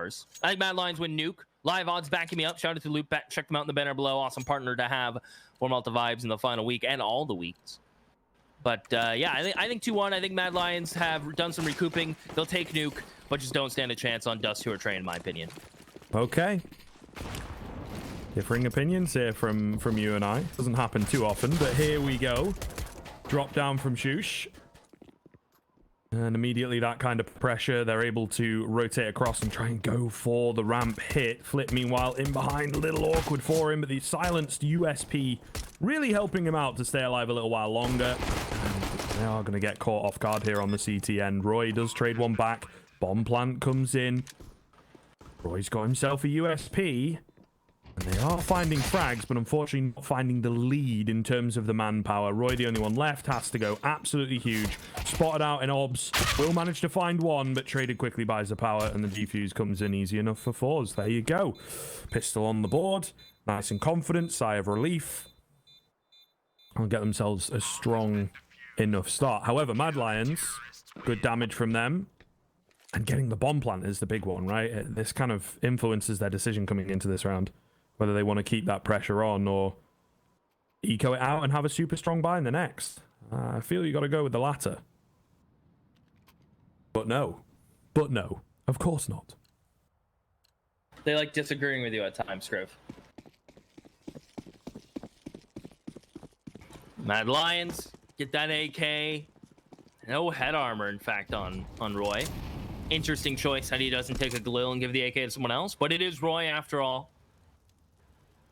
FORZE. I think Mad Lions win nuke. Live odds backing me up. Shout out to Luke. Check them out in the banner below. Awesome partner to have for Malta vibes in the final week and all the weeks. But yeah, I think 2-1. I think Mad Lions have done some recouping. They'll take nuke, but just don't stand a chance on Dust 2 or Train, in my opinion. Okay. Differing opinions here from you and I. Doesn't happen too often, but here we go. Drop down from Shush. And immediately that kind of pressure, they're able to rotate across and try and go for the ramp hit. Flip, meanwhile, in behind, a little awkward for him, but the silenced USP really helping him out to stay alive a little while longer. And they are going to get caught off guard here on the CT end. Roy does trade one back. Bomb plant comes in. Roy's got himself a USP. And they are finding frags, but unfortunately not finding the lead in terms of the manpower. Roy, the only one left, has to go absolutely huge. Spotted out in obs. Will manage to find one, but traded quickly by Zapower, and the defuse comes in easy enough for FORZE. There you go. Pistol on the board. Nice and confident. Sigh of relief. I'll get themselves a strong enough start. However, Mad Lions, good damage from them. And getting the bomb plant is the big one, right? This kind of influences their decision coming into this round. Whether they want to keep that pressure on or eco it out and have a super strong buy in the next. I feel you got to go with the latter. But no. But no. Of course not. They like disagreeing with you at times, Scriv. Mad Lions, get that AK. No head armor, in fact, on Roy. Interesting choice that he doesn't take a Galil and give the AK to someone else. But it is Roy after all.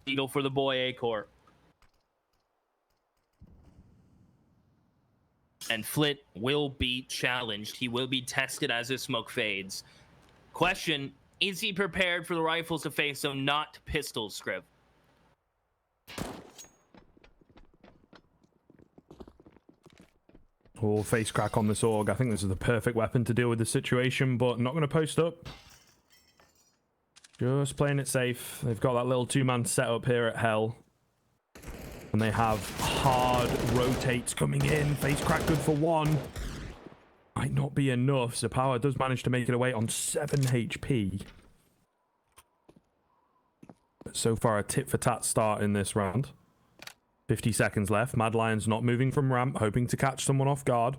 Eagle for the boy A-Corp. And Flit will be challenged. He will be tested as his smoke fades. Question, is he prepared for the rifles to face him, not pistols, Scriv? Oh, face crack on this AUG. I think this is the perfect weapon to deal with the situation, but not going to post up. Just playing it safe. They've got that little two-man setup here at Hell. And they have hard rotates coming in. Face crack good for one. Might not be enough. Zapower does manage to make it away on 7 HP. But so far, a tit-for-tat start in this round. 50 seconds left. Mad Lions not moving from ramp, hoping to catch someone off guard.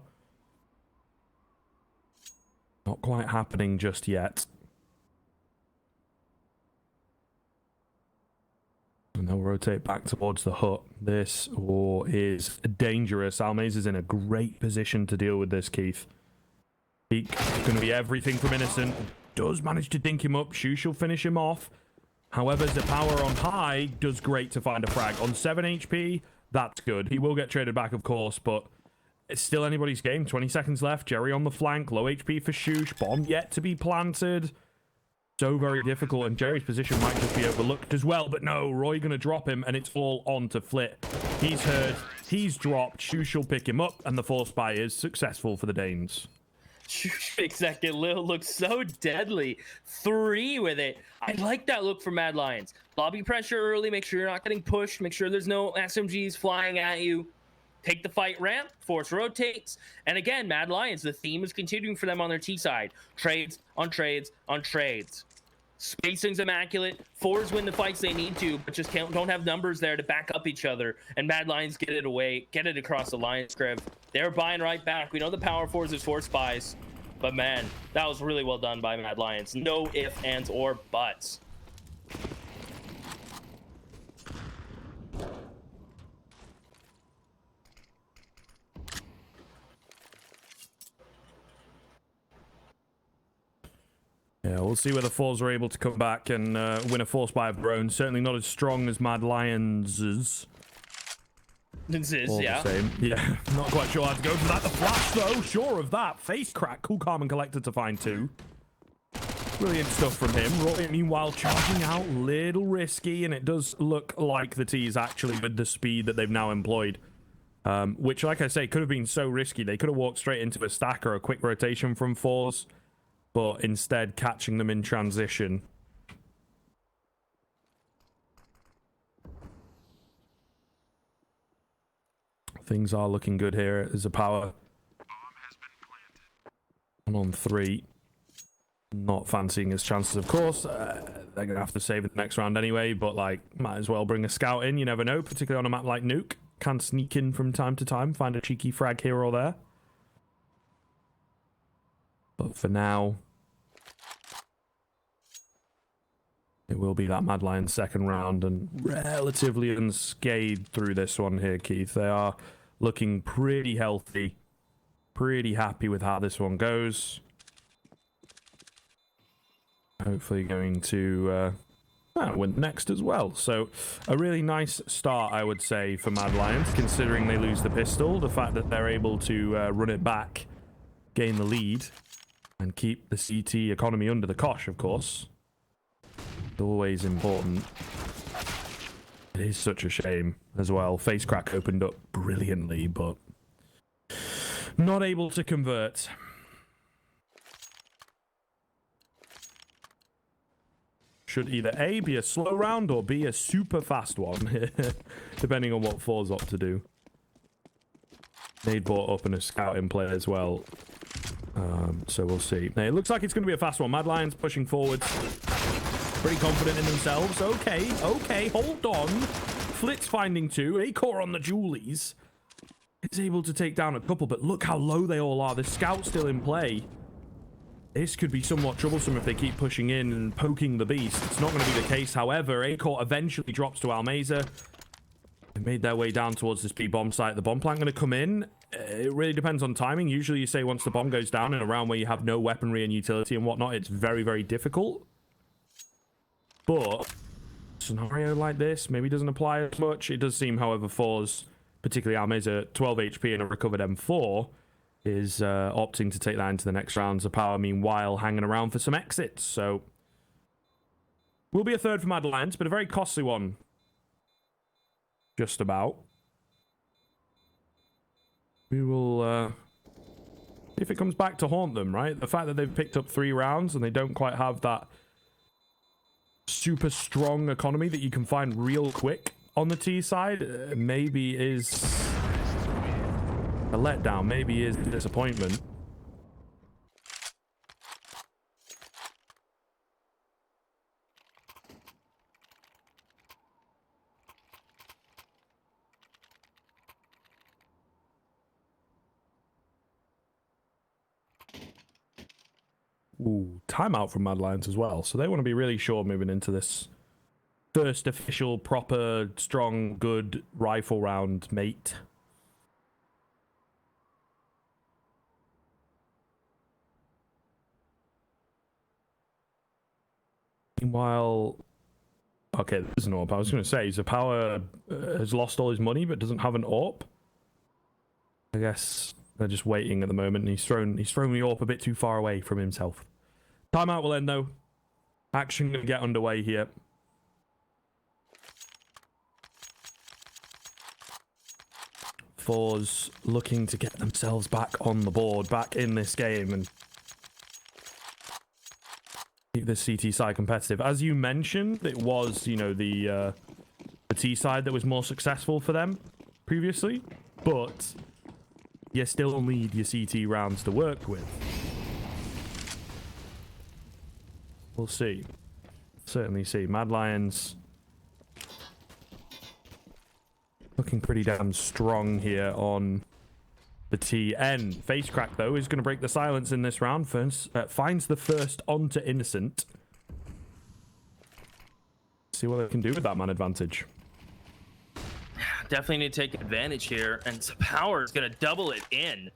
Not quite happening just yet. And they'll rotate back towards the hut. This war is dangerous. Almaze is in a great position to deal with this, Keith. He's going to be everything from Innocent. Does manage to dink him up. Shush will finish him off. However, Zapower on high does great to find a frag. On 7 HP, that's good. He will get traded back, of course, but it's still anybody's game. 20 seconds left. Jerry on the flank. Low HP for Shush. Bomb yet to be planted. So very difficult, and Jerry's position might just be overlooked as well, but no, Roy gonna drop him, and it's all on to Flit. He's hurt, he's dropped, Shush will pick him up, and the force buy is successful for the Danes. Shush picks that Galil, looks so deadly. 3 with it. I like that look for Mad Lions. Lobby pressure early, make sure you're not getting pushed, make sure there's no SMGs flying at you. Take the fight ramp, force rotates, and again, Mad Lions, the theme is continuing for them on their T side. Trades on trades on trades. Spacing's immaculate. FORZE win the fights they need to, but just don't have numbers there to back up each other. And Mad Lions get it away, get it across the line, Scriv. They're buying right back. We know the power of FORZE is force buys, but man, that was really well done by Mad Lions. No ifs, ands, or buts. Yeah, we'll see whether FORZE are able to come back and win a force buy of their own. Certainly not as strong as Mad Lions'. Yeah. Same. Yeah, not quite sure how to go for that. The flash, though, sure of that. Face crack, cool, calm, and collected to find 2. Brilliant stuff from him. Roy, meanwhile, charging out, little risky, and it does look like the T is actually with the speed that they've now employed. Which, like I say, could have been so risky. They could have walked straight into a stack or a quick rotation from FORZE. But instead catching them in transition. Things are looking good here. There's a power. 1 on 3. Not fancying his chances, of course. They're going to have to save it the next round anyway, but, like, might as well bring a scout in. You never know, particularly on a map like Nuke. Can sneak in from time to time, find a cheeky frag here or there. But for now, it will be that Mad Lions second round, and relatively unscathed through this one here, Keith. They are looking pretty healthy, pretty happy with how this one goes. Hopefully going to win next as well. So a really nice start, I would say, for Mad Lions, considering they lose the pistol. The fact that they're able to run it back, gain the lead, and keep the CT economy under the cosh, of course. Always important. It is such a shame as well. Face crack opened up brilliantly, but not able to convert. Should either A, be a slow round, or B, a super fast one, depending on what FORZE opt to do. They'd brought up a scouting play as well, so we'll see. It looks like it's going to be a fast one. Mad Lions pushing forwards, pretty confident in themselves. Okay, hold on. Flitz finding two. Acor on the Julies is able to take down a couple, but look how low they all are. The scout's still in play. This could be somewhat troublesome if they keep pushing in and poking the beast. It's not going to be the case, however. Acor eventually drops to Almeza. They made their way down towards this B-bomb site. The bomb plant going to come in. It really depends on timing. Usually you say once the bomb goes down in a round where you have no weaponry and utility and whatnot, it's very, very difficult. But a scenario like this maybe doesn't apply as much. It does seem, however, FORZE, particularly Almeza, 12 HP and a recovered M4, is opting to take that into the next rounds of power, meanwhile hanging around for some exits. So will be a third for Mad Lions, but a very costly one. Just about. We will see if it comes back to haunt them, right? The fact that they've picked up 3 rounds and they don't quite have that super strong economy that you can find real quick on the T side, maybe is a letdown, maybe is a disappointment. Ooh, timeout from Mad Lions as well. So they want to be really sure moving into this first official, proper, strong, good rifle round, mate. Meanwhile, okay, there's an AWP. I was going to say, Zapower has lost all his money but doesn't have an AWP. I guess they're just waiting at the moment, and he's thrown the AWP a bit too far away from himself. Timeout will end, though. Action going to get underway here. FORZE looking to get themselves back on the board, back in this game, and keep the CT side competitive. As you mentioned, it was, you know, the T side that was more successful for them previously, but you still need your CT rounds to work with. We'll see. Certainly see. Mad Lions looking pretty damn strong here on the TN. Face crack, though, is going to break the silence in this round. Finds the first onto Innocent. See what they can do with that man advantage. Definitely need to take advantage here, and Power is going to double it in.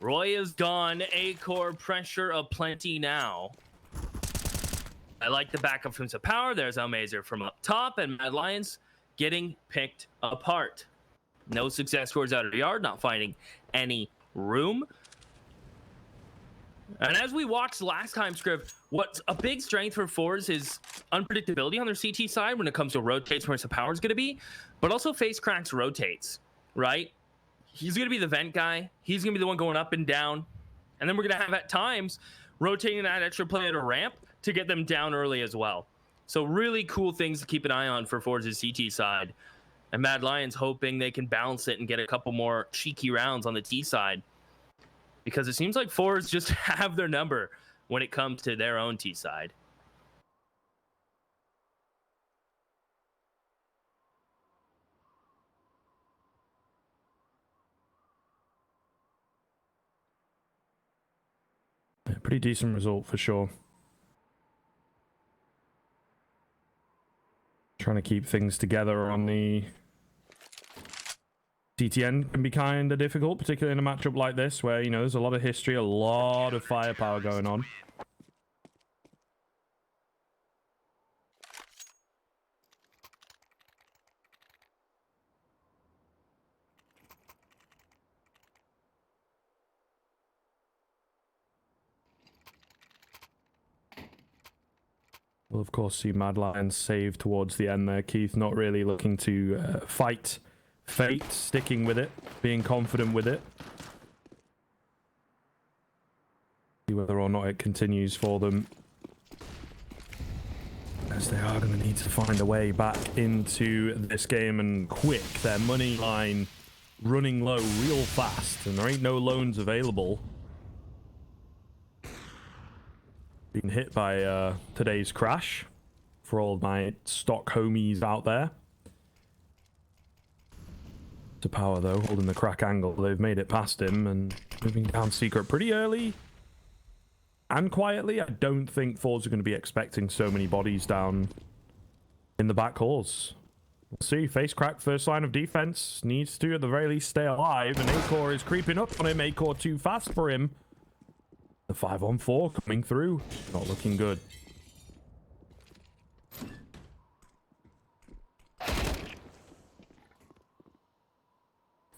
Roy is gone. A-core pressure aplenty now. I like the backup from Power. There's Almazer from up top, and Mad Lions getting picked apart. No success towards outer yard, not finding any room. And as we watched last time, Scriv, what's a big strength for FORZE is unpredictability on their CT side when it comes to rotates where Power is going to be, but also Face Cracks rotates, right? He's going to be the vent guy. He's going to be the one going up and down. And then we're going to have at times rotating that extra play at a ramp to get them down early as well. So really cool things to keep an eye on for FORZE's CT side. And Mad Lions hoping they can balance it and get a couple more cheeky rounds on the T side. Because it seems like FORZE just have their number when it comes to their own T side. Yeah, pretty decent result for sure. Trying to keep things together on the TTN can be kind of difficult, particularly in a matchup like this where, you know, there's a lot of history, a lot of firepower going on. We'll, of course, see Mad Lions save towards the end there. Keith not really looking to fight fate, sticking with it, being confident with it. See whether or not it continues for them, as they are going to need to find a way back into this game, and quick. Their money line running low real fast, and there ain't no loans available. Being hit by today's crash for all my stock homies out there. To power though, holding the crack angle. They've made it past him and moving down secret pretty early and quietly. I don't think FORZE are going to be expecting so many bodies down in the back halls. We'll see. Face crack, first line of defense. Needs to at the very least stay alive, and Acor is creeping up on him. Acor too fast for him. The 5-on-4 coming through. Not looking good.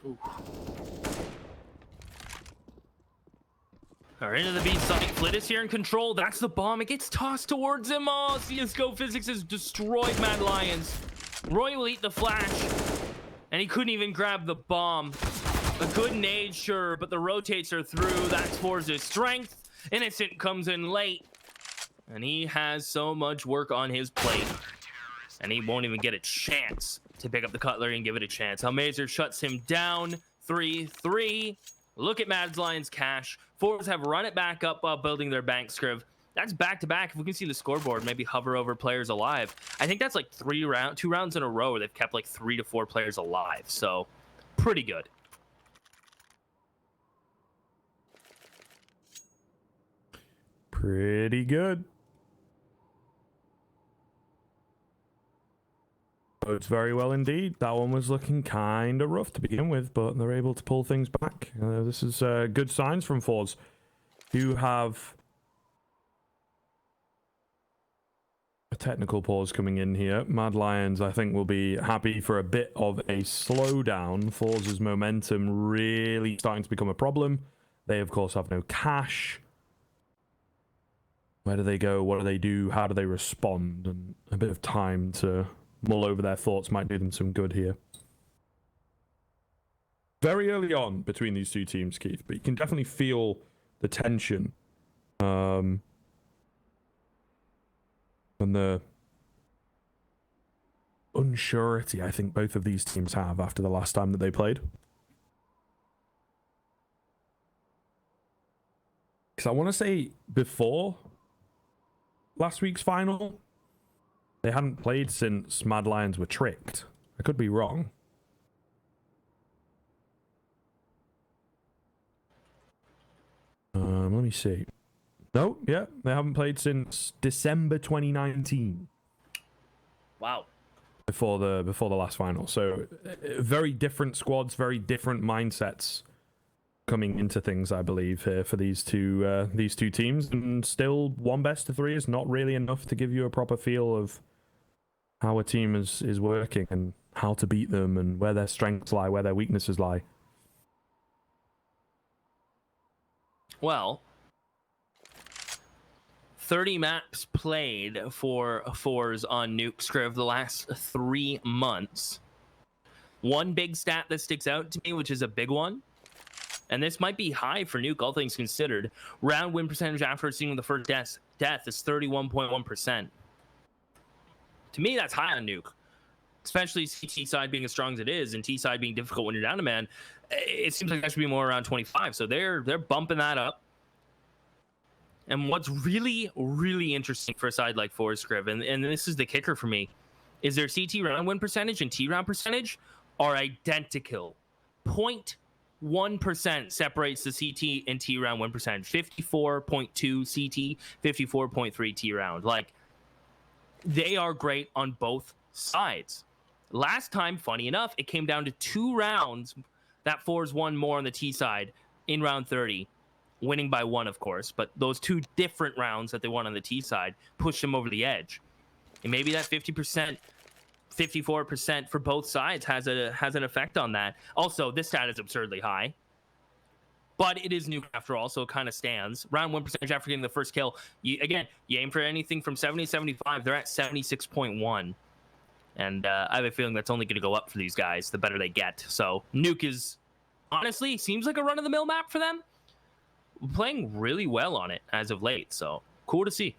Ooh. All right, into the B site. Flit is here in control. That's the bomb. It gets tossed towards him. Oh, CSGO Physics has destroyed Mad Lions. Roy will eat the flash, and he couldn't even grab the bomb. A good nade, sure, but the rotates are through. That's FORZE's strength. Innocent comes in late, and he has so much work on his plate, and he won't even get a chance to pick up the cutlery and give it a chance. Almazer shuts him down. 3-3. Look at Mad Lions' cash. FORZE have run it back up while building their bank scriv. That's back-to-back. If we can see the scoreboard, maybe hover over players alive. I think that's like 2 rounds in a row where they've kept like 3 to 4 players alive, so pretty good. Pretty good. Bodes very well indeed. That one was looking kind of rough to begin with, but they're able to pull things back. This is good signs from FORZE, who have a technical pause coming in here. Mad Lions, I think, will be happy for a bit of a slowdown. FORZE's momentum really starting to become a problem. They, of course, have no cash. Where do they go? What do they do? How do they respond? And a bit of time to mull over their thoughts might do them some good here. Very early on between these two teams, Keith, but you can definitely feel the tension. And the unsurety I think both of these teams have after the last time that they played. Because I want to say before last week's final, they hadn't played since Mad Lions were tricked. I could be wrong. Let me see. No, yeah, they haven't played since December 2019. Wow. Before the last final. So very different squads, very different mindsets coming into things, I believe, here for these two teams. And still, 1 best of 3 is not really enough to give you a proper feel of how a team is working and how to beat them and where their strengths lie, where their weaknesses lie. Well, 30 maps played for FORZE on Nuke Scriv the last 3 months. One big stat that sticks out to me, which is a big one, and this might be high for Nuke, all things considered. Round win percentage after seeing the first death is 31.1%. To me, that's high on Nuke, especially CT side being as strong as it is and T side being difficult when you're down a man. It seems like that should be more around 25, so they're bumping that up. And what's really, really interesting for a side like FORZE, and this is the kicker for me, is their CT round win percentage and T round percentage are identical. 0.1% separates the CT and T round win percentage. 54.2 CT, 54.3 T round. Like, they are great on both sides. Last time, funny enough, it came down to 2 rounds that FORZE won more on the T side in round 30. Winning by 1, of course, but those 2 different rounds that they won on the T side pushed them over the edge. And maybe that 50%, 54% for both sides has an effect on that. Also, this stat is absurdly high, but it is nuke after all, so it kind of stands. Round 1 percentage after getting the first kill. You aim for anything from 70 to 75. They're at 76.1. And I have a feeling that's only going to go up for these guys the better they get. So nuke is, honestly, seems like a run-of-the-mill map for them. Playing really well on it as of late, so cool to see.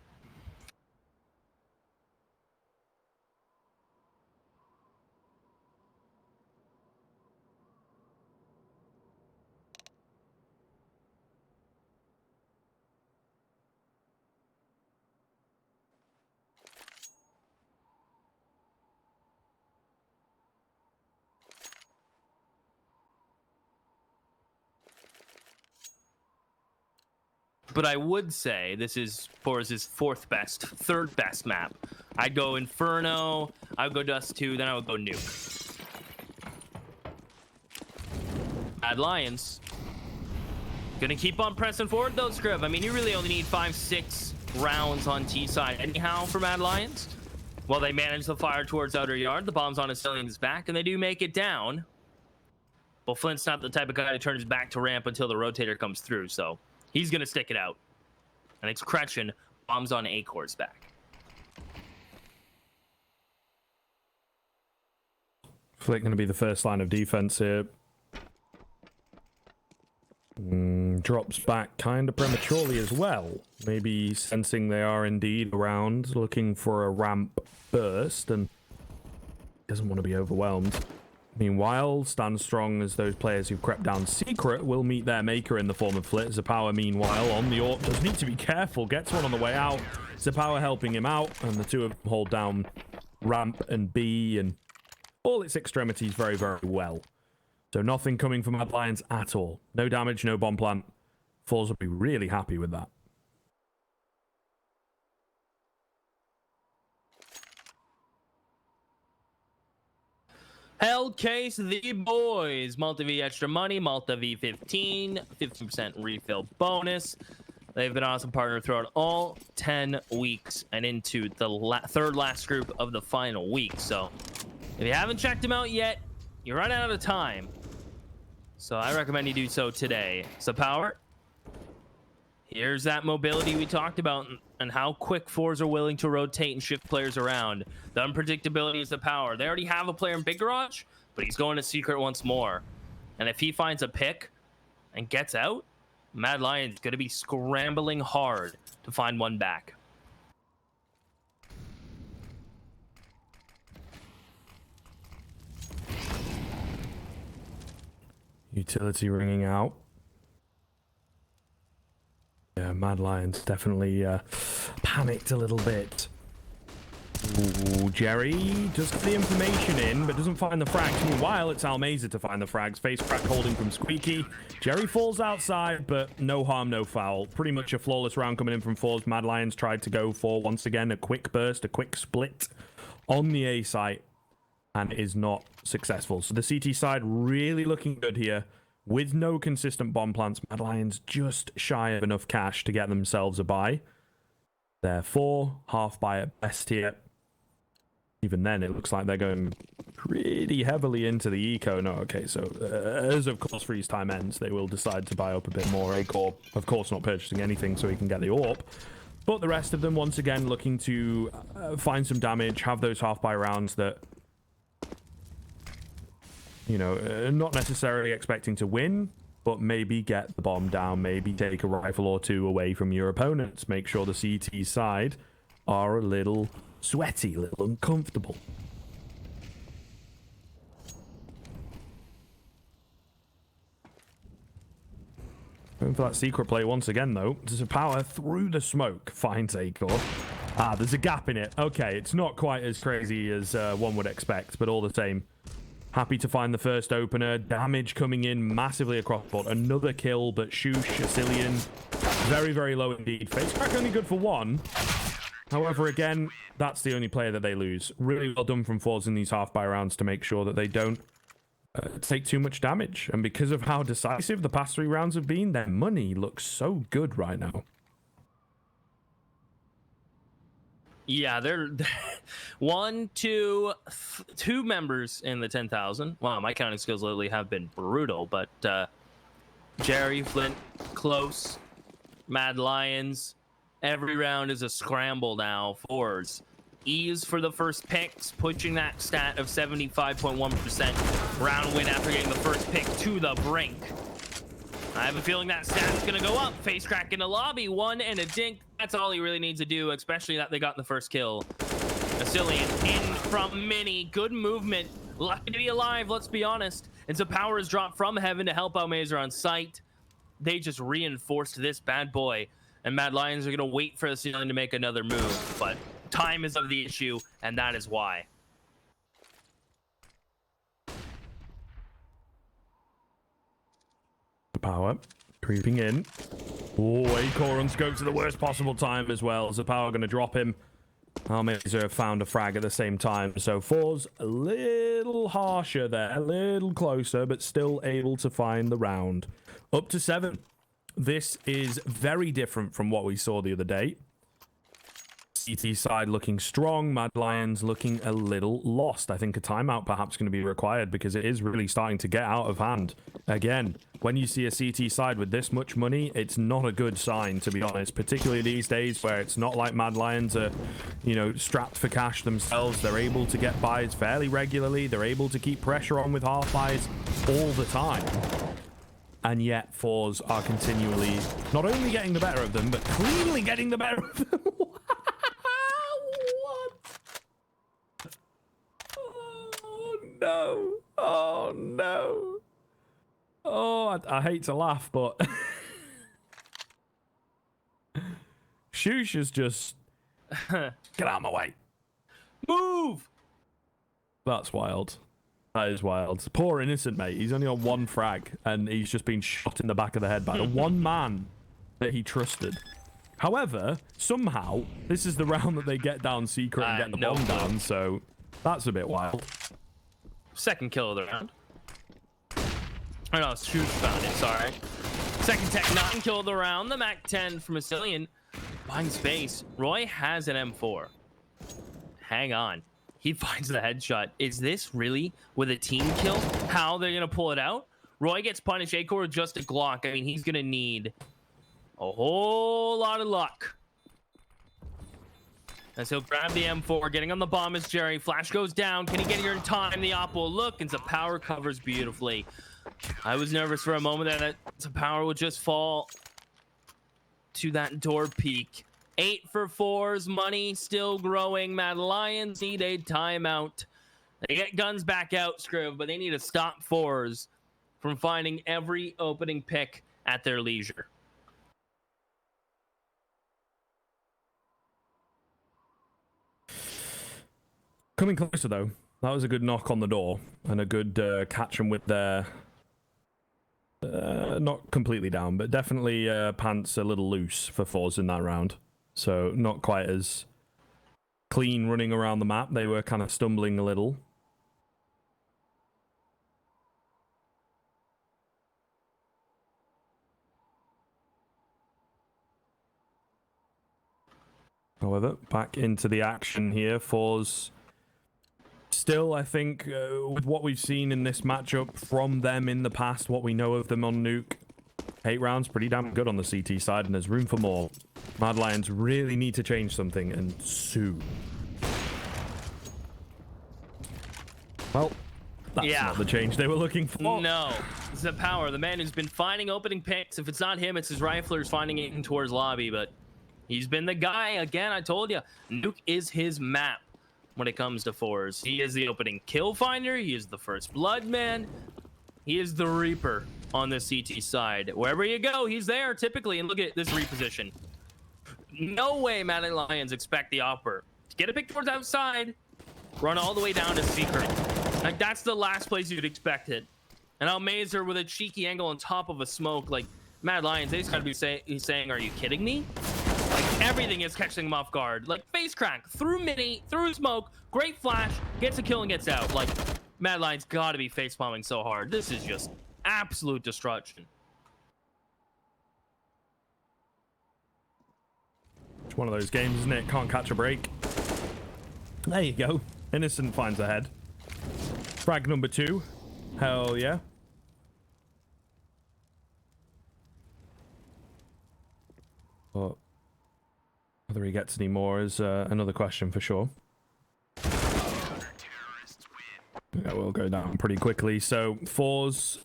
But I would say this is FORZE's third best map. I'd go Inferno, I'd go Dust 2, then I would go Nuke. Mad Lions. Gonna keep on pressing forward though, Scriv. I mean, you really only need 5-6 rounds on T side anyhow for Mad Lions. Well, they manage the fire towards outer yard. The bomb's on Asilian's back, and they do make it down. But Flint's not the type of guy to turn his back to ramp until the rotator comes through, so he's going to stick it out. And it's Kretchen. Bombs on Acor's back. Flick going to be the first line of defense here. Drops back kind of prematurely as well. Maybe sensing they are indeed around, looking for a ramp burst, and doesn't want to be overwhelmed. Meanwhile, stand strong as those players who've crept down secret will meet their maker in the form of Flit. Zapower, meanwhile, on the AWP, does need to be careful. Gets one on the way out. Zapower helping him out, and the two of them hold down ramp and B and all its extremities very, very well. So nothing coming from Mad Lions at all. No damage, no bomb plant. FORZE will be really happy with that. Hellcase the boys. Malta V extra money. Malta V15. 15% refill bonus. They've been an awesome partner throughout all 10 weeks and into the third last group of the final week. So if you haven't checked them out yet, you're running out of time. So I recommend you do so today. So Power, here's that mobility we talked about and how quick FORZE are willing to rotate and shift players around. The unpredictability is the Power. They already have a player in Big Garage, but he's going to Secret once more. And if he finds a pick and gets out, Mad Lion's going to be scrambling hard to find one back. Utility ringing out. Yeah, Mad Lion's definitely panicked a little bit. Ooh, Jerry does get the information in, but doesn't find the frags. Meanwhile, it's Almeza to find the frags. Face crack holding from Squeaky. Jerry falls outside, but no harm, no foul. Pretty much a flawless round coming in from FORZE. Mad Lions tried to go for, once again, a quick burst, a quick split on the A site, and is not successful. So the CT side really looking good here. With no consistent bomb plants, Mad Lions just shy of enough cash to get themselves a buy. Therefore, half buy at best here. Even then, it looks like they're going pretty heavily into the eco. No, okay, so as of course freeze time ends, they will decide to buy up a bit more. Acor, of course, not purchasing anything so he can get the AWP. But the rest of them, once again, looking to find some damage, have those half buy rounds that, you know, not necessarily expecting to win, but maybe get the bomb down, maybe take a rifle or two away from your opponents. Make sure the CT side are a little sweaty, a little uncomfortable. Going for that secret play once again, though. There's a power through the smoke. Finds Acorn. Ah, there's a gap in it. Okay, it's not quite as crazy as one would expect, but all the same. Happy to find the first opener. Damage coming in massively across the board. Another kill, but Shoosh, Sicilian, very, very low indeed. Face crack only good for one. However, again, that's the only player that they lose. Really well done from FORZE in these half-buy rounds to make sure that they don't take too much damage. And because of how decisive the past 3 rounds have been, their money looks so good right now. Yeah, they're two members in the 10,000. Wow, my counting skills lately have been brutal, but Jerry, Flint, Close, Mad Lions, every round is a scramble now. FORZE. Ease for the first picks, pushing that stat of 75.1% round win after getting the first pick to the brink. I have a feeling that stat's gonna go up. Face crack in the lobby, 1 and a dink. That's all he really needs to do, especially that they got the first kill. Asilian in from Mini. Good movement. Lucky to be alive, let's be honest. And so power is dropped from heaven to help out Mazer on site. They just reinforced this bad boy. And Mad Lions are gonna wait for Asilian to make another move. But time is of the issue, and that is why. Power creeping in. Oh, Acorn scopes at the worst possible time as well. Zapower going to drop him. Mazer have found a frag at the same time. So FORZE a little harsher there, a little closer, but still able to find the round. Up to 7. This is very different from what we saw the other day. CT side looking strong, Mad Lions looking a little lost. I think a timeout perhaps going to be required because it is really starting to get out of hand. Again, when you see a CT side with this much money, it's not a good sign, to be honest, particularly these days where it's not like Mad Lions are, you know, strapped for cash themselves. They're able to get buys fairly regularly. They're able to keep pressure on with half buys all the time. And yet FORZE are continually not only getting the better of them, but cleanly getting the better of them. No. Oh, no. Oh, I hate to laugh, but... Shoosh is just... Get out of my way. Move! That's wild. That is wild. Poor innocent, mate. He's only on 1 frag, and he's just been shot in the back of the head by the one man that he trusted. However, somehow, this is the round that they get down secret and get the bomb down, so that's a bit wild. Second kill of the round. Oh no, Shoosh found it, sorry. Second Tech 9 kill of the round. The Mac 10 from Asilian. Buying space. Roy has an M4. Hang on. He finds the headshot. Is this really, with a team kill, how they're going to pull it out? Roy gets punished. Acor with just a Glock. I mean, he's going to need a whole lot of luck. As he'll grab the M4, getting on the bomb is Jerry. Flash goes down. Can he get here in time? The op will look, and Zapower covers beautifully. I was nervous for a moment that Zapower would just fall to that door peak. 8 for FORZE. Money still growing. Mad Lions need a timeout. They get guns back out, Scriv, but they need to stop FORZE from finding every opening pick at their leisure. Coming closer, though. That was a good knock on the door and a good catch them with their... not completely down, but definitely pants a little loose for FORZE in that round. So not quite as clean running around the map. They were kind of stumbling a little. However, back into the action here. FORZE still, I think, with what we've seen in this matchup from them in the past, what we know of them on Nuke, 8 rounds, pretty damn good on the CT side, and there's room for more. Mad Lions really need to change something, and soon. Well, that's not the change they were looking for. No. Zapower, the man who's been finding opening picks. If it's not him, it's his riflers finding it towards lobby, but he's been the guy. Again, I told you, Nuke is his map when it comes to FORZE. He is the opening kill finder. He is the first blood man. He is the Reaper on the CT side. Wherever you go, he's there typically. And look at this reposition. No way Mad Lions expect the Opper to get a pick towards outside, run all the way down to Secret. Like, that's the last place you'd expect it. And Almazer with a cheeky angle on top of a smoke. Like, Mad Lions, they just gotta be saying, are you kidding me? Like, everything is catching him off guard. Like, face crack, through mini, through smoke, great flash, gets a kill and gets out. Like, Mad Lions gotta be face bombing so hard. This is just absolute destruction. It's one of those games, isn't it? Can't catch a break. There you go. Innocent finds ahead. Frag number 2. Hell yeah. But whether he gets any more is another question for sure. Yeah, we'll go down pretty quickly. So, FORZE,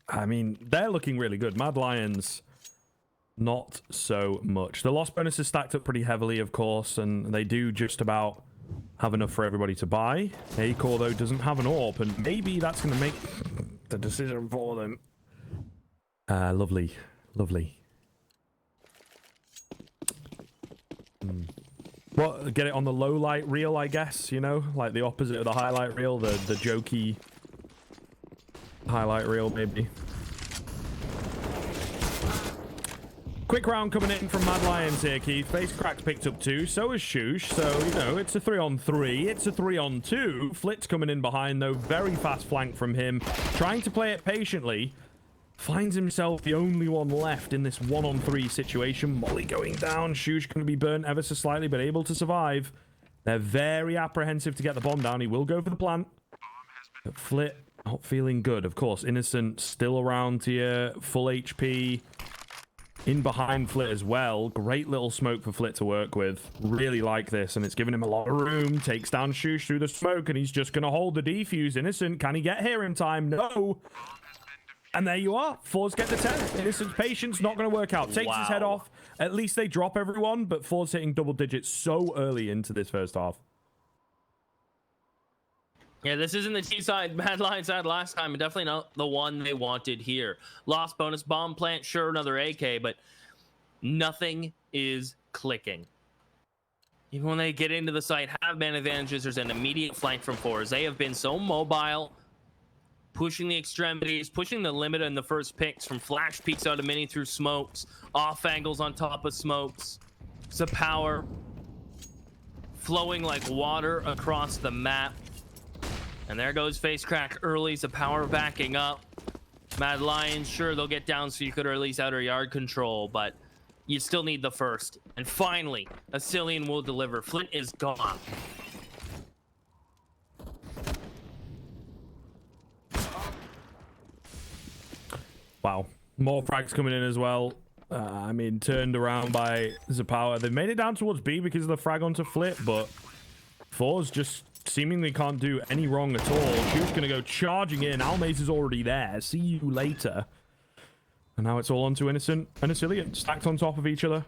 I mean, they're looking really good. Mad Lions, not so much. The loss bonus is stacked up pretty heavily, of course, and they do just about have enough for everybody to buy. Acor, though, doesn't have an AWP, and maybe that's going to make the decision for them. Lovely. Lovely. Well, get it on the low light reel, I guess, you know? Like the opposite of the highlight reel, the jokey highlight reel, maybe. Quick round coming in from Mad Lions here, Keith. Face crack's picked up 2, so is Shoosh. So, you know, it's a 3-on-3. It's a 3-on-2. Flit's coming in behind, though. Very fast flank from him. Trying to play it patiently. Finds himself the only one left in this 1-on-3 situation. Molly going down. Shoosh going to be burnt ever so slightly, but able to survive. They're very apprehensive to get the bomb down. He will go for the plant. But Flit not feeling good. Of course, Innocent still around here. Full HP. In behind Flit as well. Great little smoke for Flit to work with. Really like this, and it's giving him a lot of room. Takes down Shoosh through the smoke, and he's just going to hold the defuse. Innocent, can he get here in time? No. And there you are. FORZE get the 10. Innocent's patience not going to work out. Takes his head off. At least they drop everyone, but FORZE hitting double digits so early into this first half. Yeah, this isn't the T side Mad Lions had last time. Definitely not the one they wanted here. Lost bonus bomb plant, sure, another AK, but nothing is clicking. Even when they get into the site, have man advantages, there's an immediate flank from FORZE. They have been so mobile, pushing the extremities, pushing the limit in the first picks, from flash peeks out of mini through smokes, off angles on top of smokes. It's a power flowing like water across the map. And there goes face crack early. The power backing up. Mad Lions, sure, they'll get down so you could release outer yard control, but you still need the first. And finally, Asilian will deliver. Flint is gone. Wow. More frags coming in as well. I mean, turned around by Zapower. They've made it down towards B because of the frag onto Flip, but FORZE just seemingly can't do any wrong at all. Shoot's going to go charging in. Almaze is already there. See you later. And now it's all onto Innocent and Asilian, stacked on top of each other.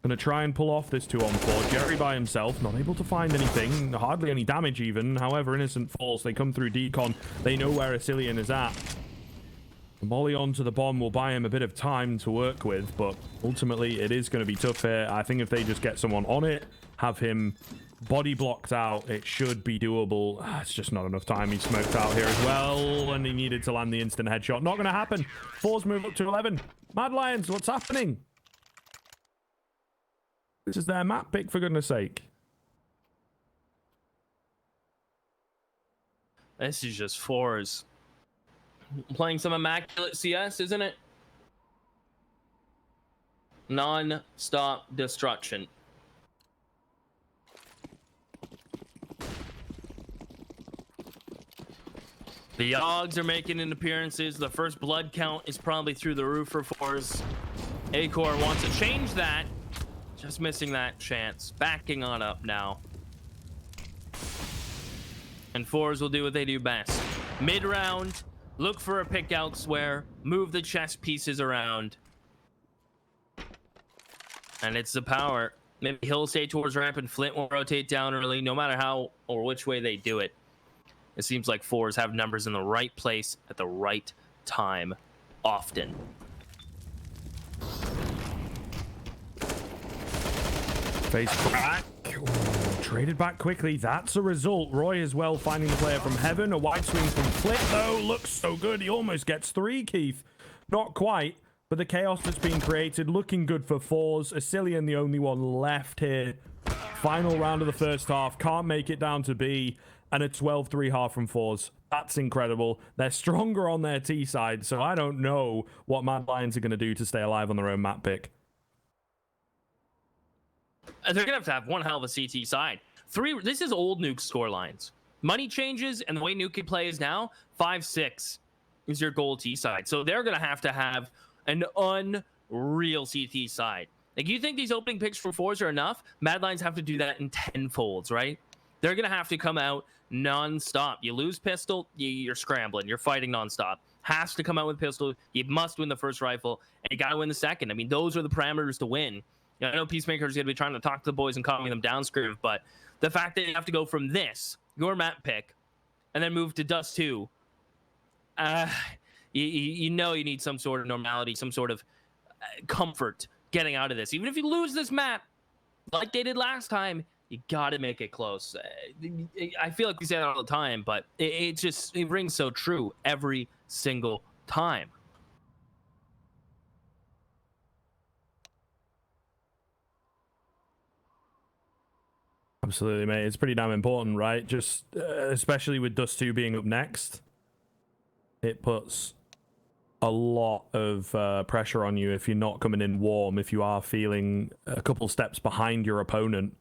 Going to try and pull off this 2-on-4. Jerry by himself, not able to find anything. Hardly any damage even. However, Innocent falls. They come through decon. They know where Asilian is at. The molly onto the bomb will buy him a bit of time to work with, but ultimately it is going to be tough here. I think if they just get someone on it, have him body blocked out, it should be doable. It's just not enough time. He's smoked out here as well, and he needed to land the instant headshot. Not going to happen. FORZE move up to 11. Mad Lions, what's happening? This is their map pick, for goodness sake. This is just FORZE playing some immaculate CS, isn't it? Non-stop destruction. The Yogs are making an appearances. The first blood count is probably through the roof for FORZE. Acor wants to change that. Just missing that chance. Backing on up now. And FORZE will do what they do best. Mid-round, look for a pick elsewhere. Move the chess pieces around. And it's the power. Maybe he'll stay towards ramp and Flint will rotate down early, no matter how or which way they do it. It seems like FORZE have numbers in the right place at the right time often. Face crack. Ooh, traded back quickly. That's a result. Roy as well finding the player from heaven. A wide swing from Flip, though. Looks so good. He almost gets 3, Keith. Not quite, but the chaos that's being created looking good for FORZE. Asilian the only one left here. Final round of the first half. Can't make it down to B. And a 12-3 half from FORZE. That's incredible. They're stronger on their T side, so I don't know what Mad Lions are going to do to stay alive on their own map pick. They're going to have one hell of a CT side. This is old Nuke score lines. Money changes, and the way Nuke plays now, 5-6 is your goal T side. So they're going to have an unreal CT side. Like, you think these opening picks from FORZE are enough? Mad Lions have to do that in 10-folds, right? They're going to have to come out non-stop. You lose pistol, you're scrambling. You're fighting non-stop. Has to come out with pistol. You must win the first rifle, and you got to win the second. I mean, those are the parameters to win. I know Peacemaker's going to be trying to talk to the boys and calming them down, Screw, but the fact that you have to go from this, your map pick, and then move to Dust 2, you know you need some sort of normality, some sort of comfort getting out of this. Even if you lose this map, like they did last time, you got to make it close. I feel like we say that all the time, but it rings so true every single time. Absolutely, mate. It's pretty damn important, right? Just especially with Dust 2 being up next, it puts a lot of pressure on you if you're not coming in warm, if you are feeling a couple steps behind your opponent.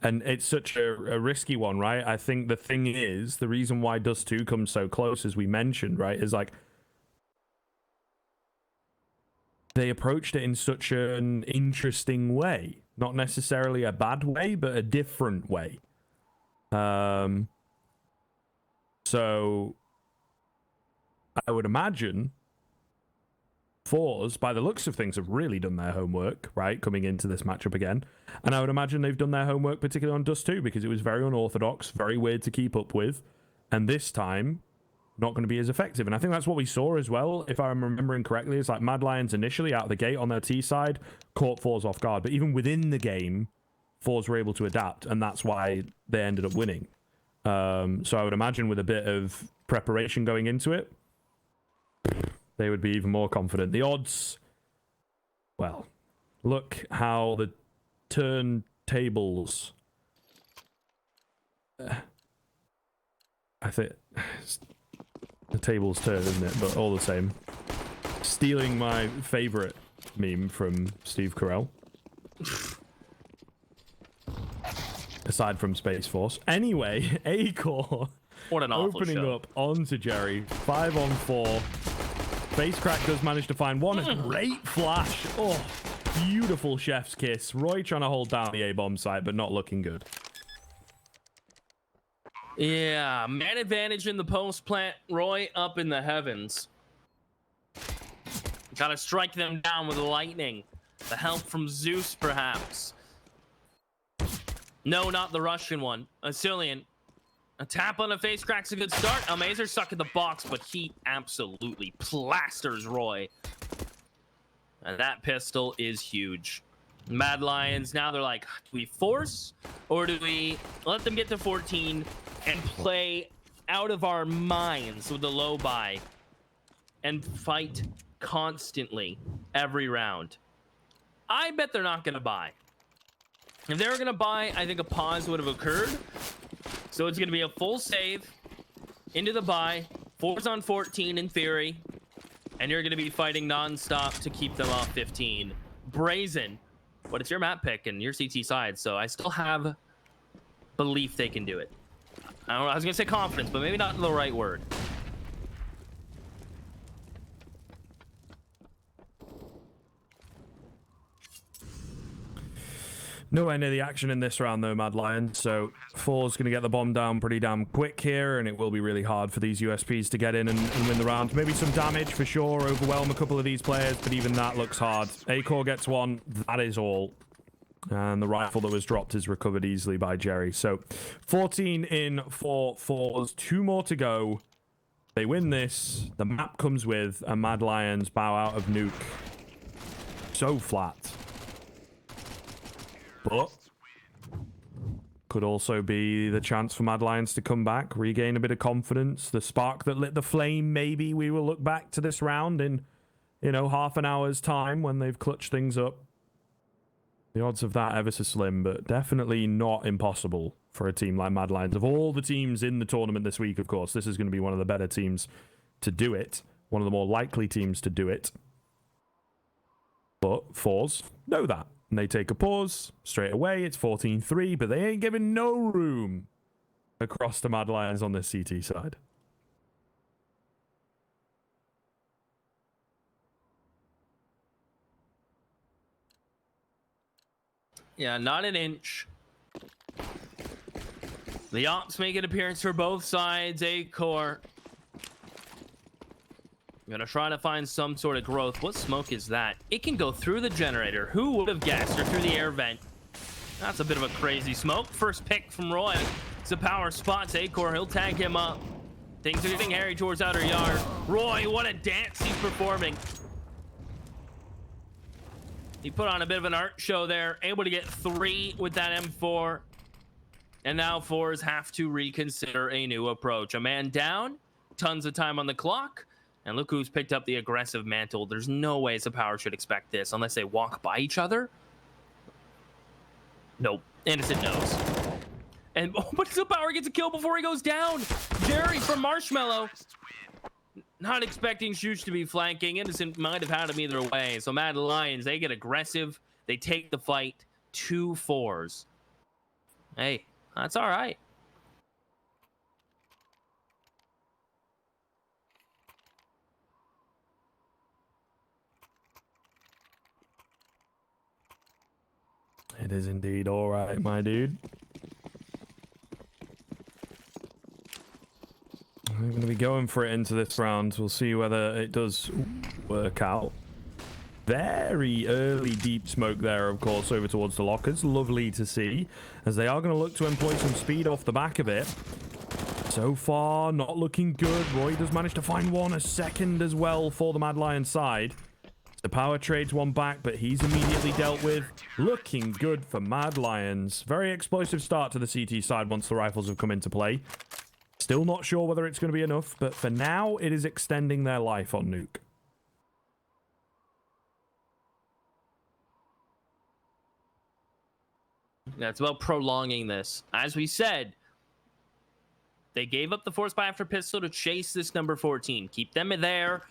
And it's such a risky one, right? I think the thing is, the reason why Dust 2 comes so close, as we mentioned, right, is like they approached it in such an interesting way. Not necessarily a bad way, but a different way. So I would imagine FORZE, by the looks of things, have really done their homework, right, coming into this matchup again. And I would imagine they've done their homework, particularly on Dust 2, because it was very unorthodox, very weird to keep up with. And this time, not going to be as effective. And I think that's what we saw as well, if I'm remembering correctly. It's like Mad Lions initially out of the gate on their T side caught FORZE off guard, but even within the game, FORZE were able to adapt, and that's why they ended up winning. So I would imagine with a bit of preparation going into it, they would be even more confident. The odds, well, look how the turntables, I think the tables turn, isn't it? But all the same. Stealing my favorite meme from Steve Carell. Aside from Space Force. Anyway, A-Core what an awful opening show. up onto Jerry. 5-on-4. Face Crack does manage to find one. A great flash. Oh, beautiful chef's kiss. Roy trying to hold down the A-bomb site, but not looking good. Yeah, man advantage in the post plant. Roy up in the heavens. Gotta strike them down with lightning. The help from Zeus, perhaps. No, not the Russian one. Asilian. A tap on a face crack's a good start. Almazer stuck in the box, but he absolutely plasters Roy. And that pistol is huge. Mad Lions, now they're like, do we force or do we let them get to 14 and play out of our minds with the low buy and fight constantly every round? I bet they're not going to buy. If they were going to buy, I think a pause would have occurred. So it's going to be a full save into the buy, FORZE on 14 in theory, and you're going to be fighting non-stop to keep them off 15. Brazen. But it's your map pick and your CT side, so I still have belief they can do it. I don't know, I was gonna say confidence, but maybe not the right word. Nowhere near the action in this round though, Mad Lion, so FORZE going to get the bomb down pretty damn quick here, and it will be really hard for these USPs to get in and win the round. Maybe some damage for sure, overwhelm a couple of these players, but even that looks hard. A-Core gets one, that is all. And the rifle that was dropped is recovered easily by Jerry. So 14 in for FORZE. 2 more to go. They win this. The map comes with a Mad Lions bow out of nuke. So flat. But could also be the chance for Mad Lions to come back, regain a bit of confidence. The spark that lit the flame, maybe we will look back to this round in, you know, half an hour's time when they've clutched things up. The odds of that ever so slim, but definitely not impossible for a team like Mad Lions. Of all the teams in the tournament this week, of course, this is going to be one of the better teams to do it. One of the more likely teams to do it. But FORZE know that. And they take a pause. Straight away, it's 14-3, but they ain't giving no room across the Mad Lions on the CT side. Yeah, not an inch. The ops make an appearance for both sides. A-core. Gonna try to find some sort of growth. What smoke is that? It can go through the generator. Who would have guessed? Or through the air vent. That's a bit of a crazy smoke. First pick from Roy. It's a power spots A-core. He'll tag him up. Things are getting hairy towards outer yard. Roy, what a dance he's performing. He put on a bit of an art show there. Able to get 3 with that M4. And now FORZE have to reconsider a new approach. A man down. Tons of time on the clock. And look who's picked up the aggressive mantle. There's no way Power should expect this unless they walk by each other. Nope. Innocent knows. And but Power gets a kill before he goes down. Jerry from Marshmallow. Not expecting Shoosh to be flanking. Innocent might have had him either way. So Mad Lions, they get aggressive. They take the fight. 2 4s. Hey, that's all right. It is indeed all right, my dude. I'm going to be going for it into this round. We'll see whether it does work out. Very early deep smoke there, of course, over towards the lockers. Lovely to see, as they are going to look to employ some speed off the back of it. So far, not looking good. Roy does manage to find one, a second as well for the Mad Lion side. The Power trades one back, but he's immediately dealt with. Looking good for Mad Lions. Very explosive start to the CT side once the rifles have come into play. Still not sure whether it's going to be enough, but for now, it is extending their life on Nuke. Yeah, it's about prolonging this. As we said, they gave up the force by after pistol to chase this number 14. Keep them there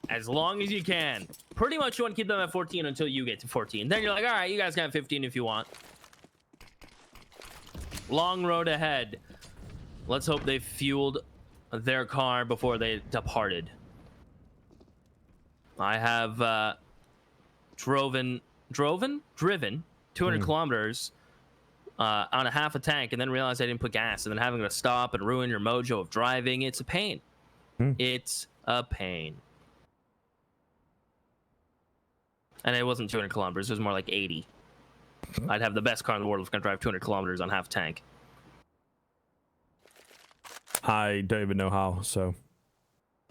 as long as you can. Pretty much you want to keep them at 14 until you get to 14. Then you're like, all right, you guys can have 15 if you want. Long road ahead. Let's hope they fueled their car before they departed. I have driven 200 kilometers on a half a tank, and then realized I didn't put gas, and then having to stop and ruin your mojo of driving. It's a pain. It's a pain. And it wasn't 200 kilometers. It was more like 80. I'd have the best car in the world if I could drive 200 kilometers on half a tank. I don't even know how, so.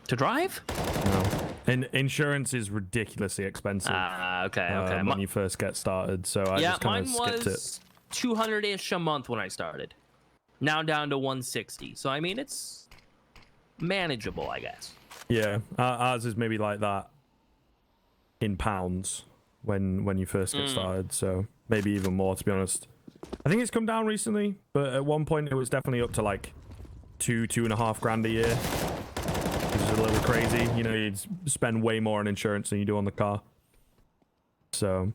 To drive? No. And insurance is ridiculously expensive. Okay. When you first get started, so I just kind of skipped it. 200-ish a month when I started. Now down to 160. So, I mean, it's manageable, I guess. Yeah, ours is maybe like that in pounds when you first get started, so maybe even more, to be honest. I think it's come down recently, but at one point it was definitely up to like $2.5 grand a year, which is a little crazy. You know, you'd spend way more on insurance than you do on the car. So,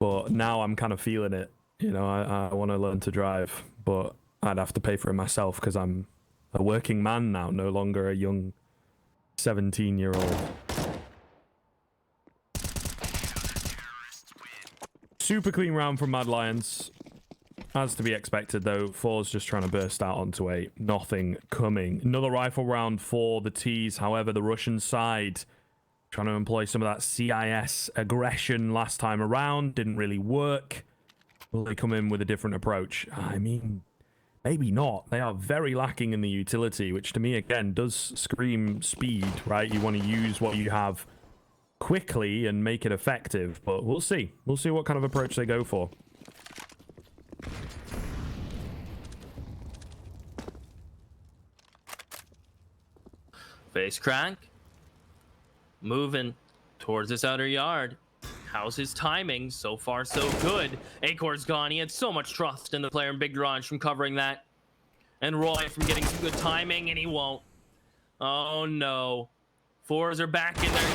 but now I'm kind of feeling it. You know, I want to learn to drive, but I'd have to pay for it myself because I'm a working man now, no longer a young 17-year-old. Super clean round from Mad Lions. As to be expected, though, FORZE just trying to burst out onto a nothing coming. Another rifle round for the T's. However, the Russian side Trying to employ some of that CIS aggression last time around. Didn't really work. Will they come in with a different approach? I mean, maybe not. They are very lacking in the utility, which to me, again, does scream speed, right? You want to use what you have quickly and make it effective, but we'll see. We'll see what kind of approach they go for. Face crack. Moving towards this outer yard. How's his timing? So far, so good. Acor's gone. He had so much trust in the player in Big Garage from covering that. And Roy from getting some good timing, and he won't. Oh, no. FORZE are back in their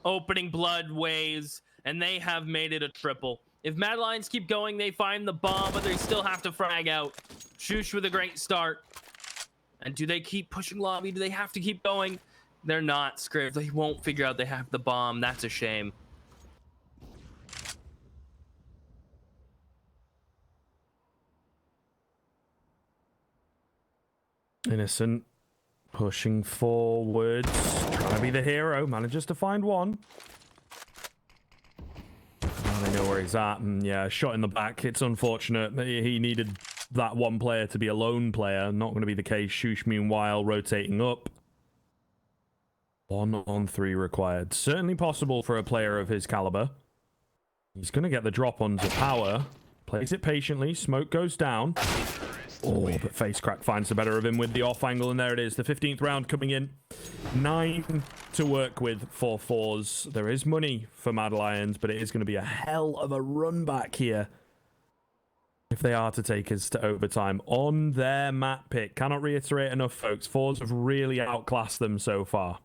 opening blood ways, and they have made it a triple. If Mad Lions keep going, they find the bomb, but they still have to frag out. Shoosh with a great start. And do they keep pushing lobby? Do they have to keep going? They're not scared. They won't figure out they have the bomb. That's a shame. Innocent pushing forwards, trying to be the hero, manages to find one. Oh, they know where he's at, and yeah, shot in the back. It's unfortunate. He needed that one player to be a lone player. Not going to be the case. Shoosh, meanwhile, rotating up. 1-on-3 required. Certainly possible for a player of his caliber. He's going to get the drop onto power. Plays it patiently. Smoke goes down. Oh, but Face Crack finds the better of him with the off angle, and there it is. The 15th round coming in. 9 to work with for FORZE. There is money for Mad Lions, but it is going to be a hell of a run back here if they are to take us to overtime on their map pick. Cannot reiterate enough, folks. FORZE have really outclassed them so far.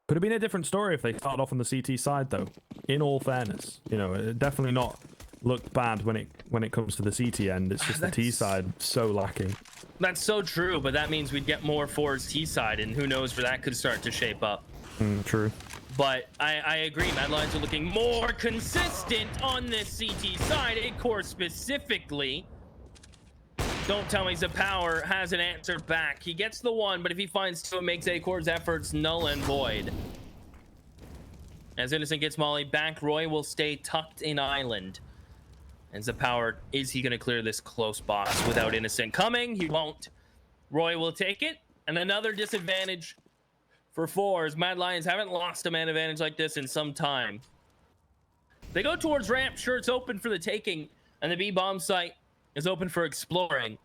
Could have been a different story if they started off on the CT side, though. In all fairness, you know, it definitely not looked bad when it comes to the CT end. It's just the T side so lacking. That's so true, but that means we'd get more FORZE T side, and who knows where that could start to shape up. True. But I agree, Mad Lions are looking more consistent on this CT side. Acor specifically. Don't tell me Zapower hasn't answered back. He gets the one, but if he finds two, it makes Acor's efforts null and void. As Innocent gets Molly back, Roy will stay tucked in Island. And Zapower, is he going to clear this close box without Innocent coming? He won't. Roy will take it. And another disadvantage for FORZE. Mad Lions haven't lost a man advantage like this in some time. They go towards ramp. Sure, it's open for the taking. And the B-bomb site is open for exploring.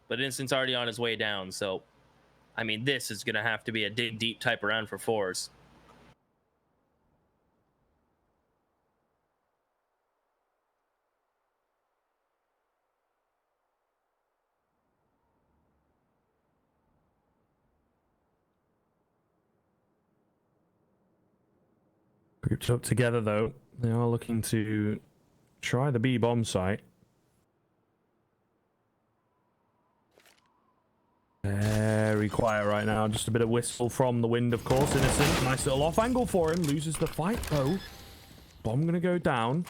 But Innocent's already on his way down, so I mean, this is going to have to be a dig deep type round for FORZE. Grouped up together, though. They are looking to try the B-bomb site. Very quiet right now. Just a bit of whistle from the wind, of course. Innocent. Nice little off angle for him. Loses the fight, though. Bomb going to go down.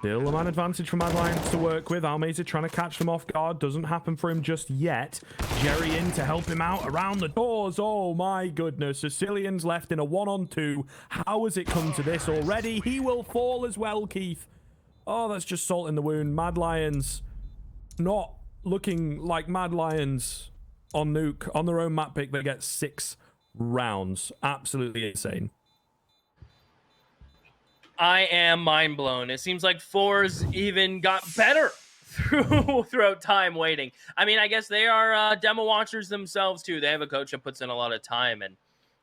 Still a man advantage for Mad Lions to work with. Almeza trying to catch them off guard. Doesn't happen for him just yet. Jerry in to help him out around the doors. Oh my goodness. Sicilian's left in a 1-on-2. How has it come to this already? He will fall as well, Keith. Oh, that's just salt in the wound. Mad Lions not looking like Mad Lions on Nuke. On their own map pick, they get 6 rounds. Absolutely insane. I am mind blown. It seems like FORZE even got better throughout time waiting. I mean, I guess they are demo watchers themselves too. They have a coach that puts in a lot of time, and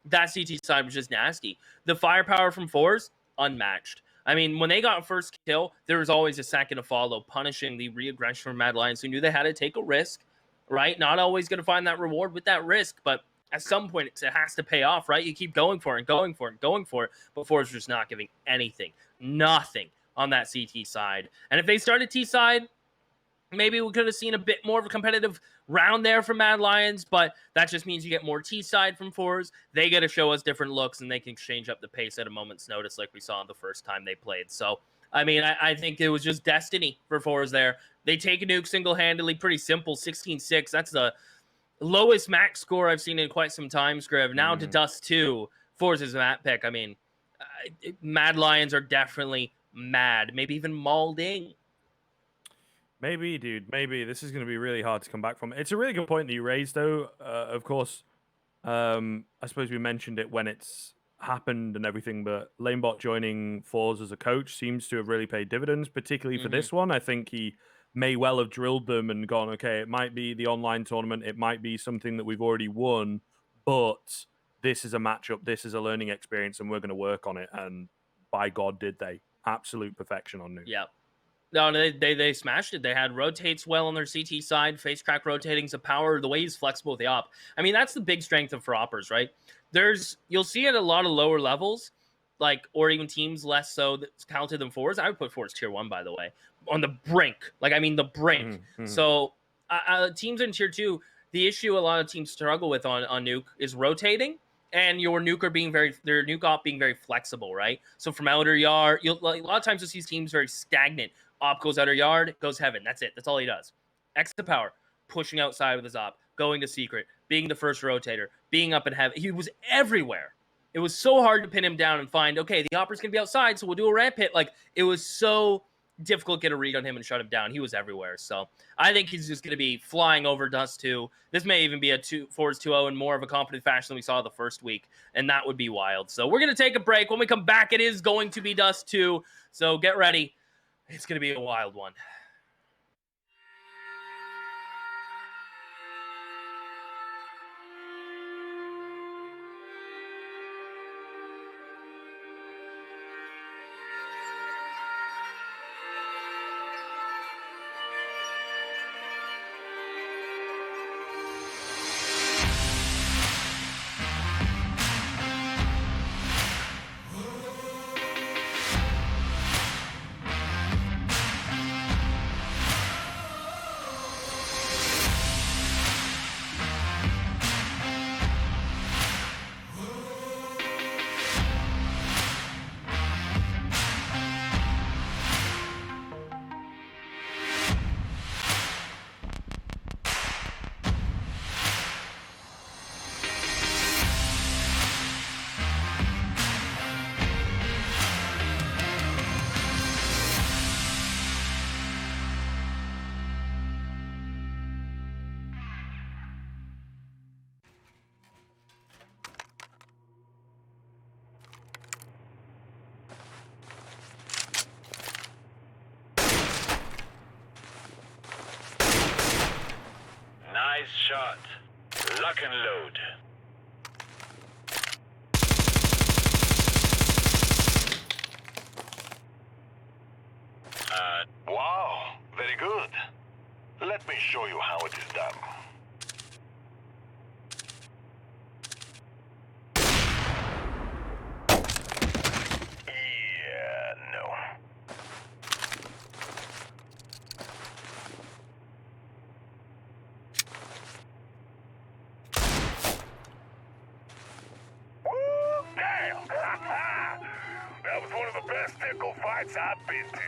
that CT side was just nasty. The firepower from FORZE, unmatched. I mean, when they got first kill, there was always a second to follow, punishing the re-aggression from Mad Lions, who knew they had to take a risk, right? Not always going to find that reward with that risk, but at some point, it has to pay off, right? You keep going for it and going for it and going for it, but FORZE just not giving anything. Nothing on that CT side. And if they started T side, maybe we could have seen a bit more of a competitive round there from Mad Lions, but that just means you get more T side from FORZE. They get to show us different looks, and they can change up the pace at a moment's notice like we saw the first time they played. So, I mean, I think it was just destiny for FORZE there. They take a nuke single-handedly, pretty simple, 16-6. That's lowest max score I've seen in quite some time, Scriv. Now to Dust 2. FORZE's map pick. I mean, Mad Lions are definitely mad. Maybe even mauling. Maybe, dude. Maybe this is going to be really hard to come back from. It's a really good point that you raised, though. Of course, I suppose we mentioned it when it's happened and everything, but Lanebot joining FORZE as a coach seems to have really paid dividends, particularly for this one. I think he may well have drilled them and gone, okay, it might be the online tournament, it might be something that we've already won, but this is a matchup, this is a learning experience, and we're going to work on it. And by God, did they. Absolute perfection on Nuke. Yeah. No, they smashed it. They had rotates well on their CT side. Face crack rotating's a power. The way he's flexible with the op. I mean, that's the big strength of for oppers, right? You'll see it at a lot of lower levels, like, or even teams less so that's talented than FORZE. I would put FORZE tier 1, by the way, on the brink. Like, I mean, the brink. So teams in tier 2, the issue a lot of teams struggle with on Nuke is rotating. And your nuke their nuke op being very flexible, right? So from outer yard, a lot of times you'll see teams very stagnant. Op goes outer yard, goes heaven. That's it. That's all he does. X to power, pushing outside with his op, going to secret, being the first rotator, being up in heaven. He was everywhere. It was so hard to pin him down and find, okay, the opper's going to be outside, so we'll do a ramp hit. Like, it was so difficult to get a read on him and shut him down. He was everywhere. So I think he's just going to be flying over Dust 2. This may even be a FORZE 2-0 in more of a confident fashion than we saw the first week, and that would be wild. So we're going to take a break. When we come back, it is going to be Dust 2. So get ready. It's going to be a wild one. Nice shot. Lock and load. Wow, very good. Let me show you how it is done. Yeah, no. Damn! That was one of the best nickel fights I've been to.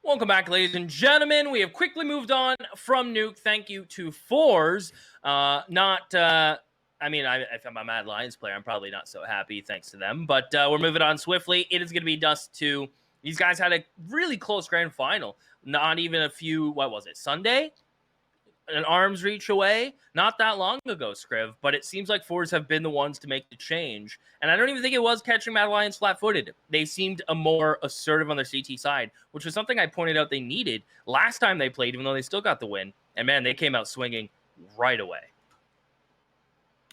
Welcome back, ladies and gentlemen. We have quickly moved on from Nuke. Thank you to FORZE. I mean, if I'm a Mad Lions player, I'm probably not so happy, thanks to them. But we're moving on swiftly. It is going to be Dust 2. These guys had a really close grand final. Not even a few, what was it, Sunday? An arm's reach away. Not that long ago, Scriv. But it seems like FORZE have been the ones to make the change. And I don't even think it was catching Mad Lions flat-footed. They seemed a more assertive on their CT side, which was something I pointed out they needed last time they played, even though they still got the win. And, man, they came out swinging right away.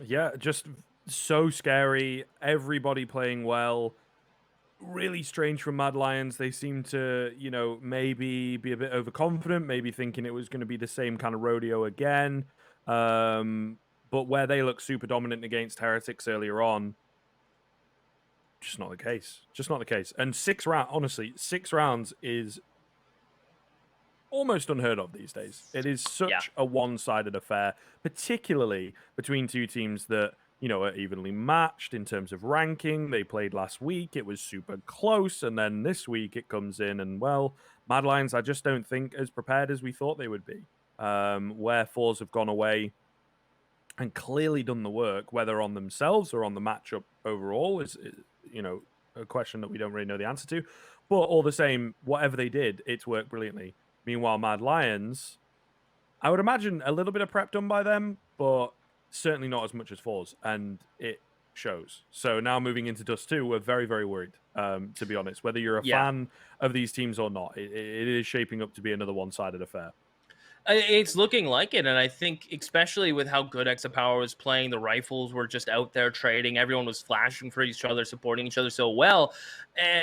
Yeah, just so scary. Everybody playing well. Really strange from Mad Lions. They seem to, you know, maybe be a bit overconfident, maybe thinking it was going to be the same kind of rodeo again. But where they look super dominant against Heretics earlier on, just not the case. Just not the case. And 6 rounds, honestly, 6 rounds is almost unheard of these days. It is such a one-sided affair, particularly between two teams that, you know, are evenly matched in terms of ranking. They played last week. It was super close. And then this week it comes in and, well, Mad Lions, I just don't think as prepared as we thought they would be. Where FORZE have gone away and clearly done the work, whether on themselves or on the matchup overall, is, you know, a question that we don't really know the answer to. But all the same, whatever they did, it's worked brilliantly. Meanwhile, Mad Lions, I would imagine a little bit of prep done by them, but certainly not as much as FORZE, and it shows. So now moving into Dust 2, we're very, very worried, to be honest. Whether you're a fan of these teams or not, it is shaping up to be another one-sided affair. It's looking like it, and I think especially with how good Exapower was playing, the rifles were just out there trading. Everyone was flashing for each other, supporting each other so well.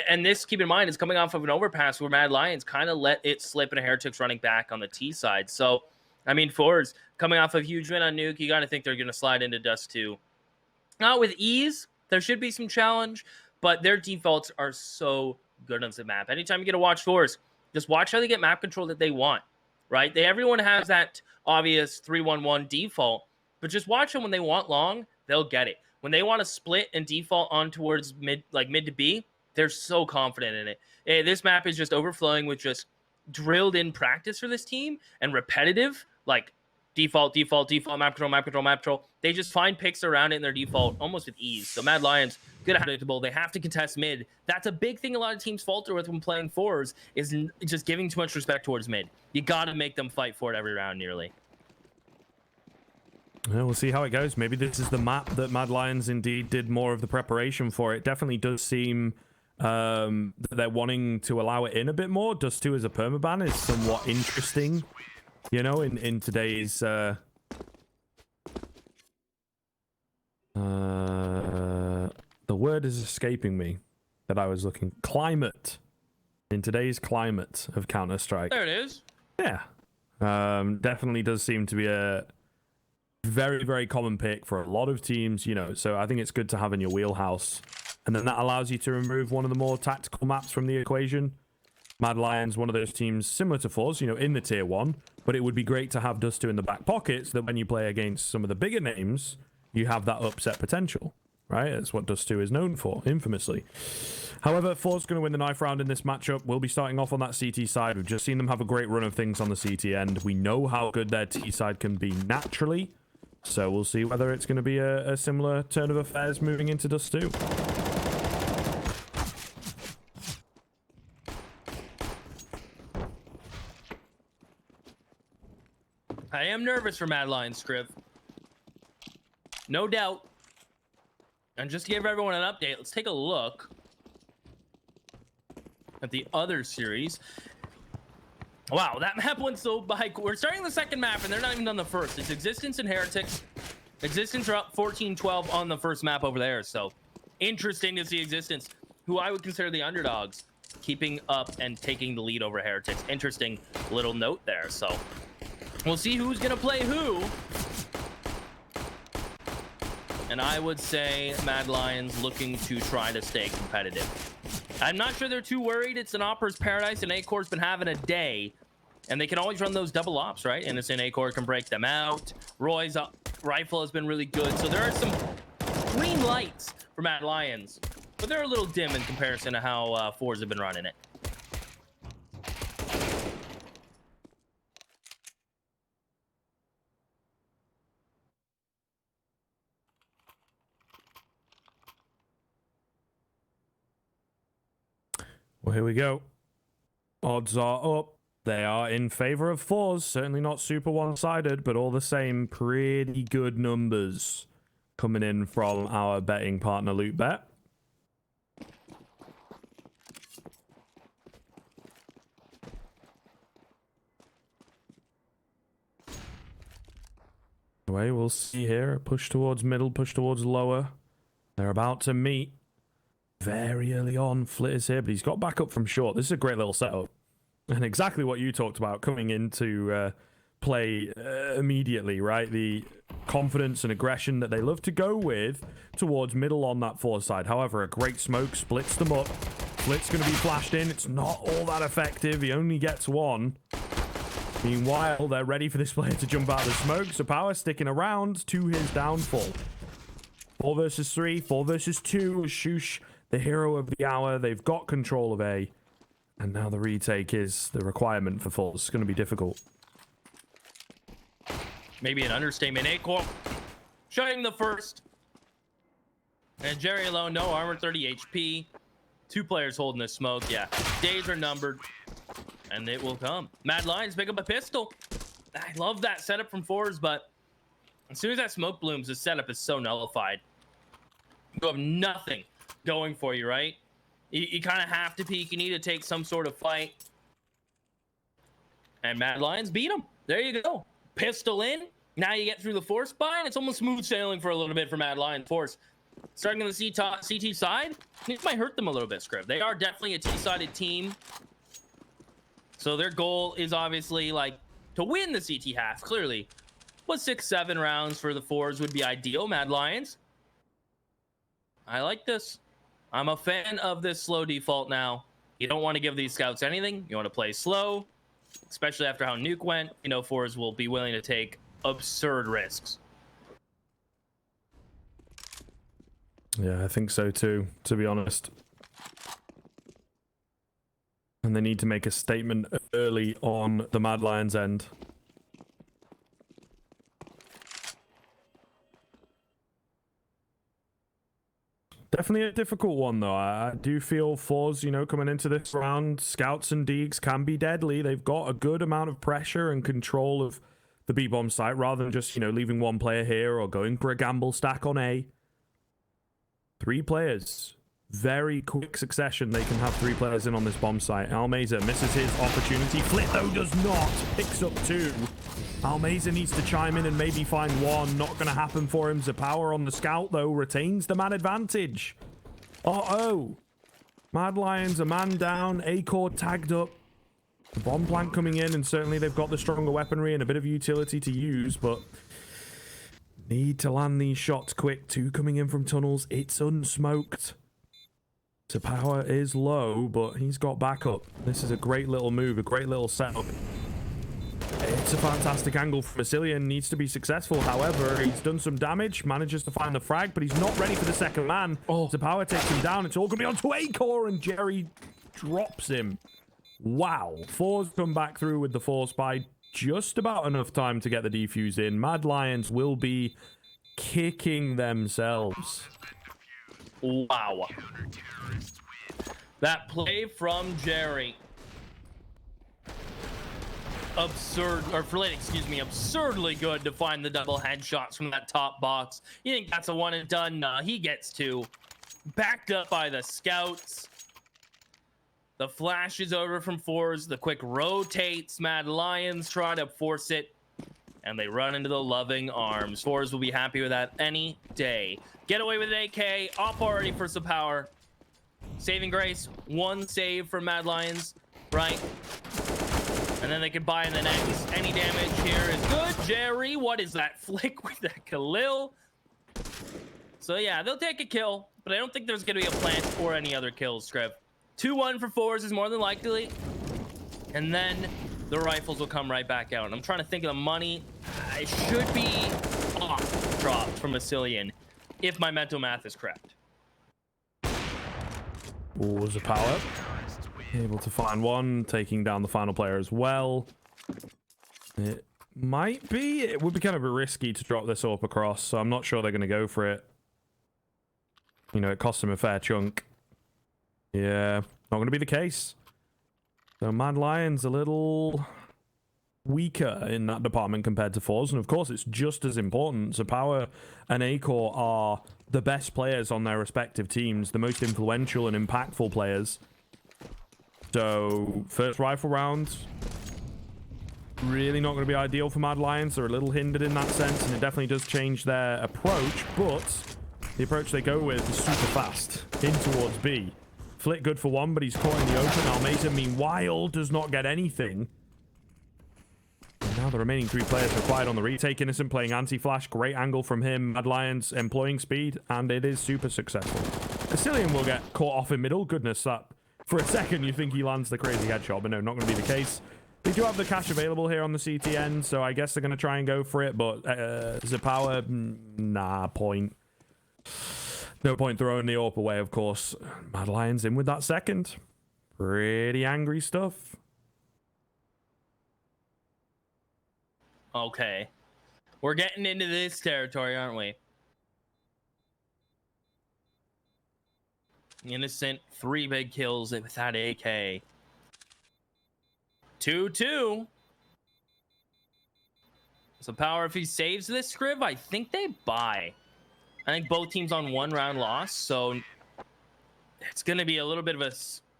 And this, keep in mind, is coming off of an overpass where Mad Lions kind of let it slip and Heretics running back on the T side. So, I mean, FORZE coming off a huge win on Nuke, you got to think they're going to slide into Dust 2. Not with ease. There should be some challenge, but their defaults are so good on the map. Anytime you get to watch FORZE, just watch how they get map control that they want. Right? Everyone has that obvious 3-1-1 default, but just watch them when they want long, they'll get it. When they want to split and default on towards mid to B, they're so confident in it. This map is just overflowing with just drilled in practice for this team and repetitive, like default, map control. They just find picks around it in their default almost with ease. So Mad Lions, good and predictable. They have to contest mid. That's a big thing a lot of teams falter with when playing FORZE, is just giving too much respect towards mid. You got to make them fight for it every round nearly. Well, we'll see how it goes. Maybe this is the map that Mad Lions indeed did more of the preparation for. It definitely does seem that they're wanting to allow it in a bit more. Dust 2 as a permaban is somewhat interesting, you know, in today's... the word is escaping me that I was looking. Climate. In today's climate of Counter-Strike. There it is. Yeah. Definitely does seem to be a very, very common pick for a lot of teams, you know, so I think it's good to have in your wheelhouse. And then that allows you to remove one of the more tactical maps from the equation. Mad Lions, one of those teams similar to FORZE, you know, in the tier 1, but it would be great to have Dust 2 in the back pocket so that when you play against some of the bigger names, you have that upset potential, right? That's what Dust 2 is known for, infamously. However, FORZE going to win the knife round in this matchup. We'll be starting off on that CT side. We've just seen them have a great run of things on the CT end. We know how good their T side can be naturally, so we'll see whether it's going to be a similar turn of affairs moving into Dust 2. I am nervous for Mad Lions, Scriv. No doubt. And just to give everyone an update, let's take a look at the other series. Wow, that map went so by. We're starting the second map, and they're not even done the first. It's Existence and Heretics. Existence are up 14-12 on the first map over there, so interesting to see Existence, who I would consider the underdogs, keeping up and taking the lead over Heretics. Interesting little note there, so we'll see who's going to play who. And I would say Mad Lions looking to try to stay competitive. I'm not sure they're too worried. It's an Opera's Paradise, and A-Core's been having a day. And they can always run those double ops, right? Innocent A-Core can break them out. Roy's rifle has been really good. So there are some green lights for Mad Lions. But they're a little dim in comparison to how FORZE have been running it. here we go. Odds are up. They are in favor of FORZE. Certainly not super one-sided, but all the same, pretty good numbers coming in from our betting partner, LootBet. Anyway, we'll see here. Push towards middle, push towards lower. They're about to meet. Very early on, Flitters here, but he's got back up from short. This is a great little setup. And exactly what you talked about coming into play immediately, right? The confidence and aggression that they love to go with towards middle on that FORZE side. However, a great smoke splits them up. Flit's going to be flashed in. It's not all that effective. He only gets one. Meanwhile, they're ready for this player to jump out of the smoke. So Power sticking around to his downfall. 4 versus 3, 4 versus 2. Shush, the hero of the hour. They've got control of A. And now the retake is the requirement for FORZE. It's going to be difficult. Maybe an understatement. A-Corp shutting the first. And Jerry alone, no armor, 30 HP. 2 players holding the smoke. Yeah, days are numbered. And it will come. Mad Lions pick up a pistol. I love that setup from FORZE, but as soon as that smoke blooms, the setup is so nullified. You have nothing going for you, right? You kind of have to peek. You need to take some sort of fight. And Mad Lions beat him. There you go. Pistol in. Now you get through the force buy, and it's almost smooth sailing for a little bit for Mad Lions. FORZE starting on the CT side. It might hurt them a little bit, Scrib. They are definitely a T-sided team. So their goal is obviously like to win the CT half, clearly. But 6-7 rounds for the FORZE would be ideal. Mad Lions. I like this. I'm a fan of this slow default now. You don't want to give these scouts anything. You want to play slow, especially after how Nuke went. You know, FORZE will be willing to take absurd risks. Yeah, I think so too, to be honest. And they need to make a statement early on the Mad Lions end. Definitely a difficult one, though. I do feel FORZE, you know, coming into this round, Scouts and Deegs can be deadly. They've got a good amount of pressure and control of the B-bomb site, rather than just, you know, leaving one player here or going for a gamble stack on A. 3 players. Very quick succession. They can have 3 players in on this bomb site. Almeza misses his opportunity. Flit, though, does not. Picks up 2. Almeza needs to chime in and maybe find 1. Not going to happen for him. Zapower on the scout, though, retains the man advantage. Uh-oh. Mad Lions, a man down. A-Core tagged up. The bomb plant coming in, and certainly they've got the stronger weaponry and a bit of utility to use, but need to land these shots quick. 2 coming in from tunnels. It's unsmoked. Zapower is low, but he's got backup. This is a great little move, a great little setup. It's a fantastic angle for Massilian. Needs to be successful. However, he's done some damage, manages to find the frag, but he's not ready for the second man. Zapower takes him down. It's all going to be onto A-Core, and Jerry drops him. Wow. FORZE come back through with the force by just about enough time to get the defuse in. Mad Lions will be kicking themselves. Wow. That play from Jerry. Absurdly good to find the double headshots from that top box. You think that's a one and done? Nah, he gets 2. Backed up by the scouts. The flash is over from FORZE. The quick rotates. Mad Lions try to force it. And they run into the loving arms. FORZE will be happy with that any day. Get away with an AK. Op already for some power. Saving grace. 1 save for Mad Lions. Right. And then they can buy in the next. Any damage here is good. Jerry, what is that flick with that Khalil? So yeah, they'll take a kill. But I don't think there's going to be a plant or any other kills, Scrib. 2-1 for FORZE is more than likely. And then the rifles will come right back out. And I'm trying to think of the money. It should be off dropped from Massilian, if my mental math is correct. Zapower able to find 1, taking down the final player as well. It would be kind of a risky to drop this up across, so I'm not sure they're going to go for it. You know, it cost them a fair chunk. Yeah, not going to be the case. So Mad Lions a little weaker in that department compared to FORZE, and of course it's just as important. So Power and Acor are the best players on their respective teams, the most influential and impactful players. So first rifle round, really not going to be ideal for Mad Lions. They're a little hindered in that sense, and it definitely does change their approach, but the approach they go with is super fast in towards B. Flick good for one, but he's caught in the open. Almeida, meanwhile, does not get anything. Now the remaining 3 players required on the retake. Innocent playing anti-flash. Great angle from him. Mad Lions employing speed, and it is super successful. Asilian will get caught off in middle. Goodness, that for a second you think he lands the crazy headshot, but no, not going to be the case. They do have the cash available here on the CTN, so I guess they're going to try and go for it, but Zapower, nah, point. No point throwing the AWP away, of course. Mad Lions in with that second. Pretty angry stuff. Okay. We're getting into this territory, aren't we? Innocent, 3 big kills with that AK. 2-2. So Power, if he saves this scriv, I think they buy. I think both teams on 1 round loss, so it's going to be a little bit of a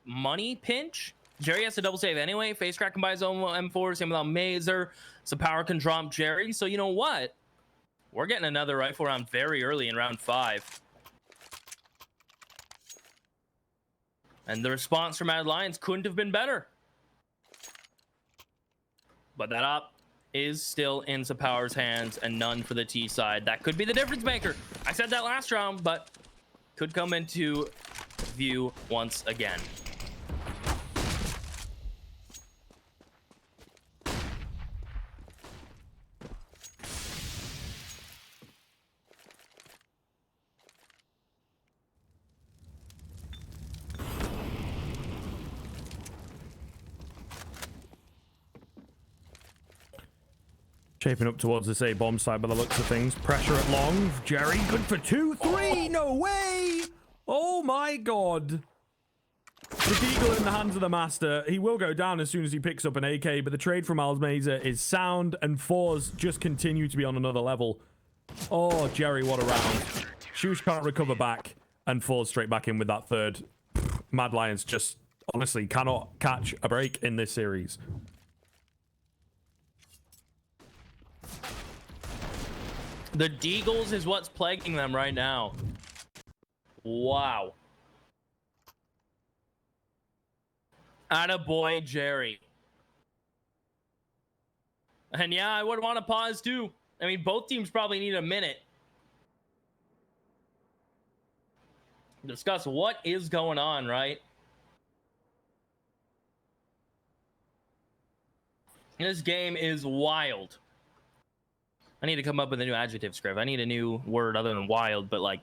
money pinch. Jerry has to double save anyway. Face Crack can buy his own M4, same without Mazer. So Power can drop Jerry. So you know what? We're getting another rifle round very early in round 5. And the response from Mad Lions couldn't have been better. But that up is still in Zapower's hands and none for the T side. That could be the difference maker. I said that last round, but could come into view once again. Shaping up towards this A-bomb side by the looks of things. Pressure at long. Jerry, good for 2, 3. No way! Oh my god. The Deagle in the hands of the master. He will go down as soon as he picks up an AK, but the trade from Almeida is sound, and FORZE just continue to be on another level. Oh, Jerry, what a round. Shush can't recover back, and FORZE straight back in with that third. Mad Lions just, honestly, cannot catch a break in this series. The Deagles is what's plaguing them right now. Wow. Attaboy, Jerry. And yeah, I would want to pause too. I mean, both teams probably need a minute. Discuss what is going on, right? This game is wild. I need to come up with a new adjective script. I need a new word other than wild, but like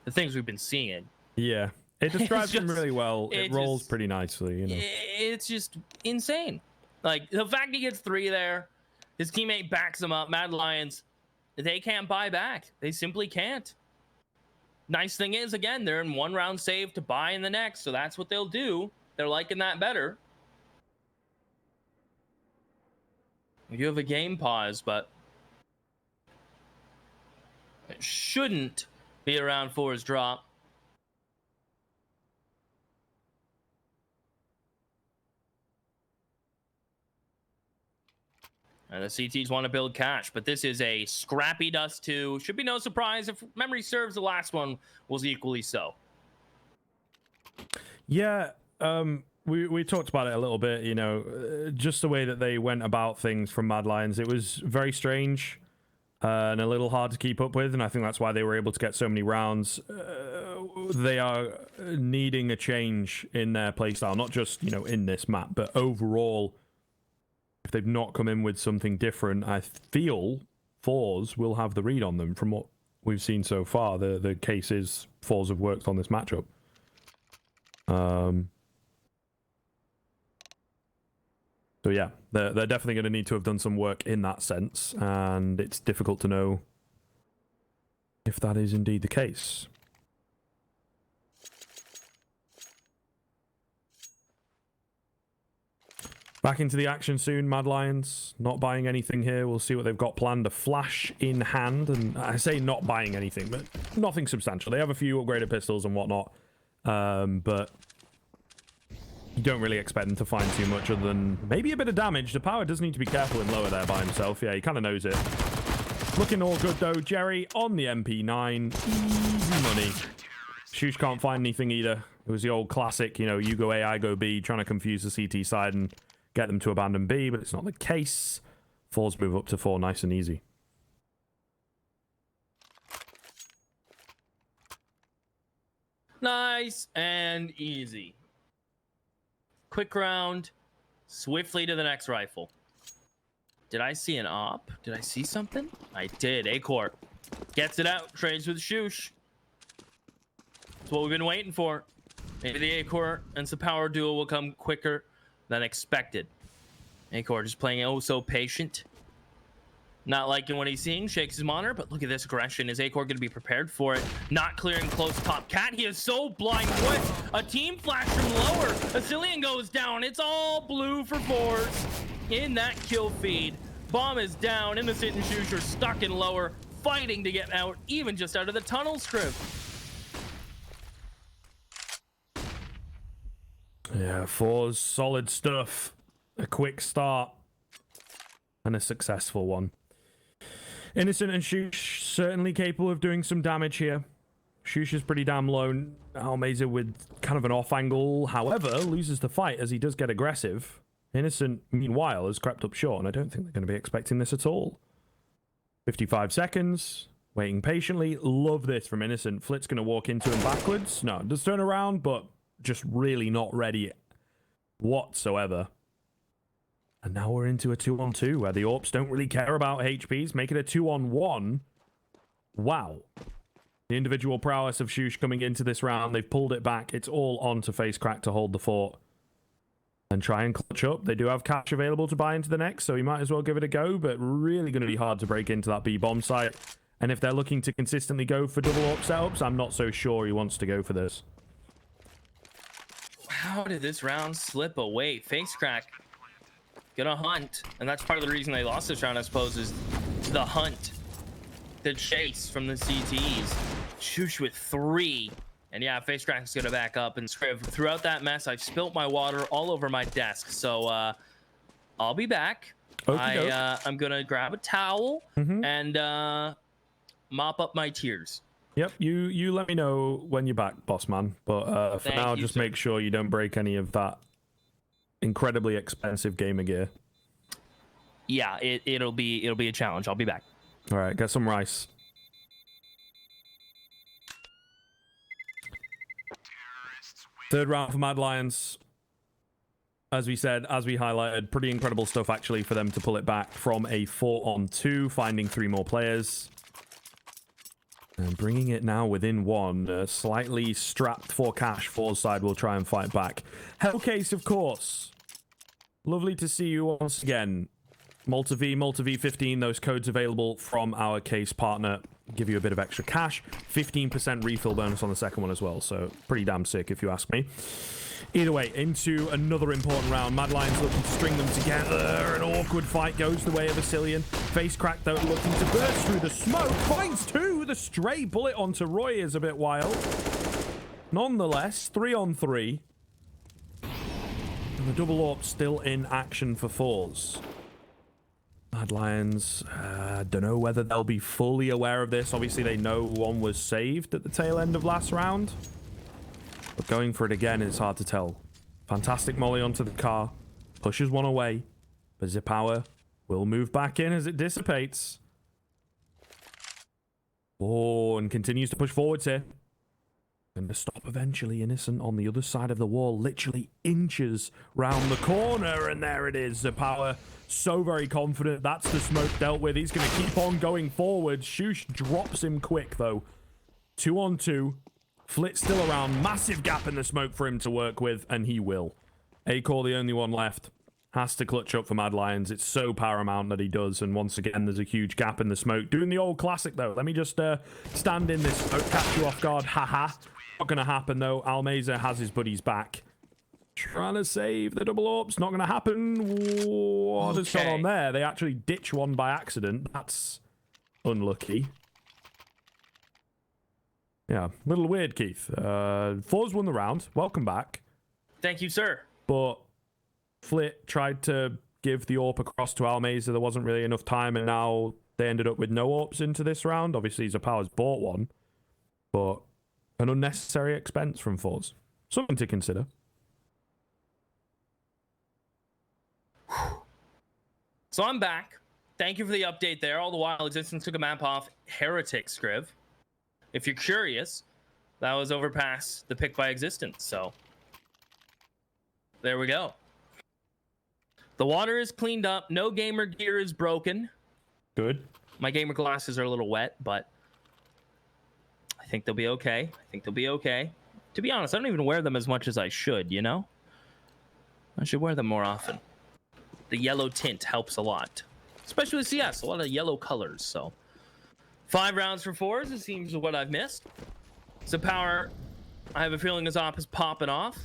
the things we've been seeing. Yeah, it describes him really well. It rolls just, pretty nicely, you know. It's just insane. Like the fact he gets 3 there, his teammate backs him up. Mad Lions, they can't buy back. They simply can't. Nice thing is, again, they're in 1 round save to buy in the next, so that's what they'll do. They're liking that better. You have a game pause, but it shouldn't be around FORZE drop. And the CTs want to build cash, but this is a scrappy Dust 2. Should be no surprise. If memory serves, the last one was equally so. Yeah, we talked about it a little bit, you know, just the way that they went about things from Mad Lions. It was very strange. And a little hard to keep up with, and I think that's why they were able to get so many rounds. They are needing a change in their playstyle, not just, you know, in this map, but overall. If they've not come in with something different, I feel FORZE will have the read on them from what we've seen so far. The case is FORZE have worked on this matchup. So yeah, they're definitely going to need to have done some work in that sense, and it's difficult to know if that is indeed the case. Back into the action soon, Mad Lions. Not buying anything here. We'll see what they've got planned. A flash in hand. And I say not buying anything, but nothing substantial. They have a few upgraded pistols and whatnot. But you don't really expect them to find too much other than maybe a bit of damage. The power does need to be careful and lower there by himself. Yeah, he kind of knows it. Looking all good, though. Jerry on the MP9. Easy money. Shoosh can't find anything either. It was the old classic, you know, you go A, I go B, trying to confuse the CT side and get them to abandon B, but it's not the case. FORZE move up to 4, nice and easy. Nice and easy. Quick round, swiftly to the next rifle. Did I see an op? Did I see something? I did. A-Core gets it out, trades with Shoosh. That's what we've been waiting for. Maybe the A-Core and some power duel will come quicker than expected. A-Core just playing oh so patient. Not liking what he's seeing, shakes his monitor, but look at this aggression. Is A-Core going to be prepared for it? Not clearing close top cat. He is so blind. What? A team flash from lower. Asilian goes down. It's all blue for FORZE in that kill feed. Bomb is down. Innocent and Shoosh are stuck in lower, fighting to get out, even just out of the tunnel script. Yeah, FORZE, solid stuff. A quick start and a successful one. Innocent and Shoosh certainly capable of doing some damage here. Shoosh is pretty damn low. Almeza with kind of an off angle, however, loses the fight as he does get aggressive. Innocent, meanwhile, has crept up short, and I don't think they're going to be expecting this at all. 55 seconds, waiting patiently. Love this from Innocent. Flit's going to walk into him backwards. No, does turn around, but just really not ready whatsoever. And now we're into a 2-on-2 where the AWPs don't really care about HPs. Make it a 2-on-1. Wow. The individual prowess of Shoosh coming into this round. They've pulled it back. It's all on to FaceCrack to hold the fort. And try and clutch up. They do have cash available to buy into the next, so he might as well give it a go. But really going to be hard to break into that B-bomb site. And if they're looking to consistently go for double AWP setups, I'm not so sure he wants to go for this. How did this round slip away? FaceCrack gonna hunt, and that's part of the reason they lost this round, I suppose, is the hunt, the chase from the CTs. Shoosh with 3, and yeah, FaceCrack's gonna back up and scriv. Throughout that mess, I've spilt my water all over my desk, so I'll be back. I'm gonna grab a towel and mop up my tears. Yep, you let me know when you're back, boss man. But for now, just make sure you don't break any of that incredibly expensive gamer gear. Yeah, it'll be a challenge. I'll be back. All right, get some rice. Third round for Mad Lions. As we said, as we highlighted, pretty incredible stuff actually for them to pull it back from a 4-on-2, finding 3 more players. And bringing it now within 1, slightly strapped for cash. FORZE side will try and fight back. Hellcase, of course. Lovely to see you once again. Malta V15, those codes available from our case partner. Give you a bit of extra cash. 15% refill bonus on the second one as well. So pretty damn sick if you ask me. Either way, into another important round. Mad Lions looking to string them together. An awkward fight goes the way of Asilian. FaceCrack, though, looking to burst through the smoke. Finds 2. The stray bullet onto Roy is a bit wild. Nonetheless, 3-on-3. And the double AWP still in action for FORZE. Mad Lions, don't know whether they'll be fully aware of this. Obviously, they know one was saved at the tail end of last round. But going for it again, it's hard to tell. Fantastic molly onto the car. Pushes one away. But Zipower will move back in as it dissipates. Oh, and continues to push forwards here. Going to stop eventually. Innocent on the other side of the wall. Literally inches round the corner. And there it is. Zipower so very confident. That's the smoke dealt with. He's going to keep on going forward. Shoosh drops him quick, though. 2-on-2. Flit still around. Massive gap in the smoke for him to work with, and he will. A-Core, the only one left. Has to clutch up for Mad Lions. It's so paramount that he does, and once again, there's a huge gap in the smoke. Doing the old classic, though. Let me just stand in this smoke, catch you off guard. Haha. Not going to happen, though. Almeza has his buddies back. trying to save the double ups. Not going to happen. What has gone on there? They actually ditch one by accident. That's unlucky. Yeah, little weird, Keith. FORZE won the round. Welcome back. Thank you, sir. But Flit tried to give the AWP across to Almeza. There wasn't really enough time, and now they ended up with no AWPs into this round. Obviously, Zapower's bought one, but an unnecessary expense from FORZE. Something to consider. So I'm back. Thank you for the update there. All the while, Existence took a map off Heretic, Scriv. If you're curious, that was overpass the pick by Existence, so there we go. The water is cleaned up. No gamer gear is broken. Good. My gamer glasses are a little wet, but I think they'll be okay. To be honest, I don't even wear them as much as I should, you know? I should wear them more often. The yellow tint helps a lot. Especially with CS, a lot of yellow colors, so. 5 rounds for FORZE, it seems what I've missed. Zapower, I have a feeling his op is popping off.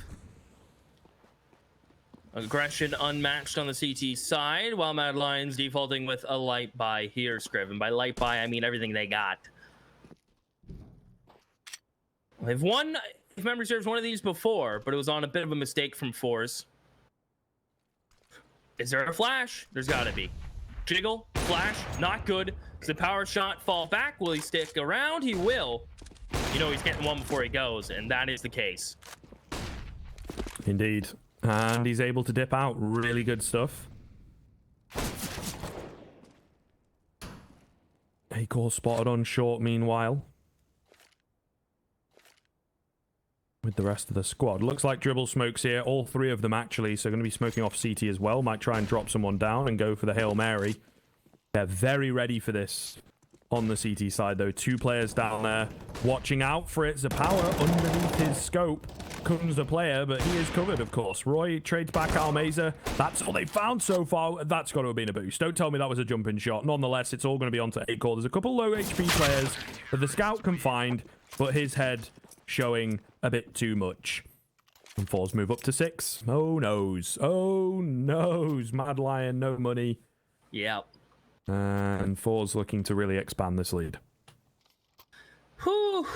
Aggression unmatched on the CT side, while Mad Lions defaulting with a light buy here, Scriv. And by light buy, I mean everything they got. They've won, if memory serves, one of these before, but it was on a bit of a mistake from FORZE. Is there a flash? There's gotta be. Jiggle, flash, not good. The power shot fall back. Will he stick around? He will. You know he's getting one before he goes, and that is the case. Indeed. And he's able to dip out. Really good stuff. Acor spotted on short meanwhile. With the rest of the squad. Looks like dribble smokes here. All 3 of them actually. So going to be smoking off CT as well. Might try and drop someone down and go for the Hail Mary. They're very ready for this on the CT side though. 2 players down there. Watching out for it. Zapower underneath his scope. Comes the player, but he is covered, of course. Roy trades back Almeza. That's all they found so far. That's got to have been a boost. Don't tell me that was a jumping shot. Nonetheless, it's all going to be onto Acor. There's a couple low HP players that the scout can find, but his head showing a bit too much. And FORZE move up to 6. Oh, noes. Oh, noes. Mad Lion, no money. Yep. And FORZE looking to really expand this lead. Whew.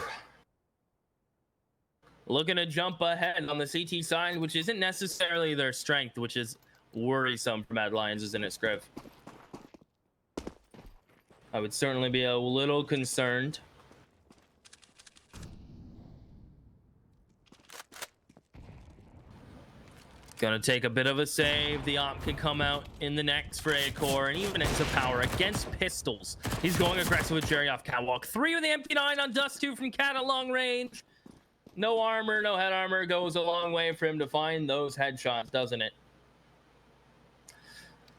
Looking to jump ahead on the CT side, which isn't necessarily their strength, which is worrisome for Mad Lions, isn't it, Scriv? I would certainly be a little concerned. Gonna take a bit of a save. The op can come out in the next for Acor, and even into power against pistols. He's going aggressive with Jerry off catwalk. 3 with the MP9 on Dust 2 from Cat at long range. No armor, no head armor. Goes a long way for him to find those headshots, doesn't it?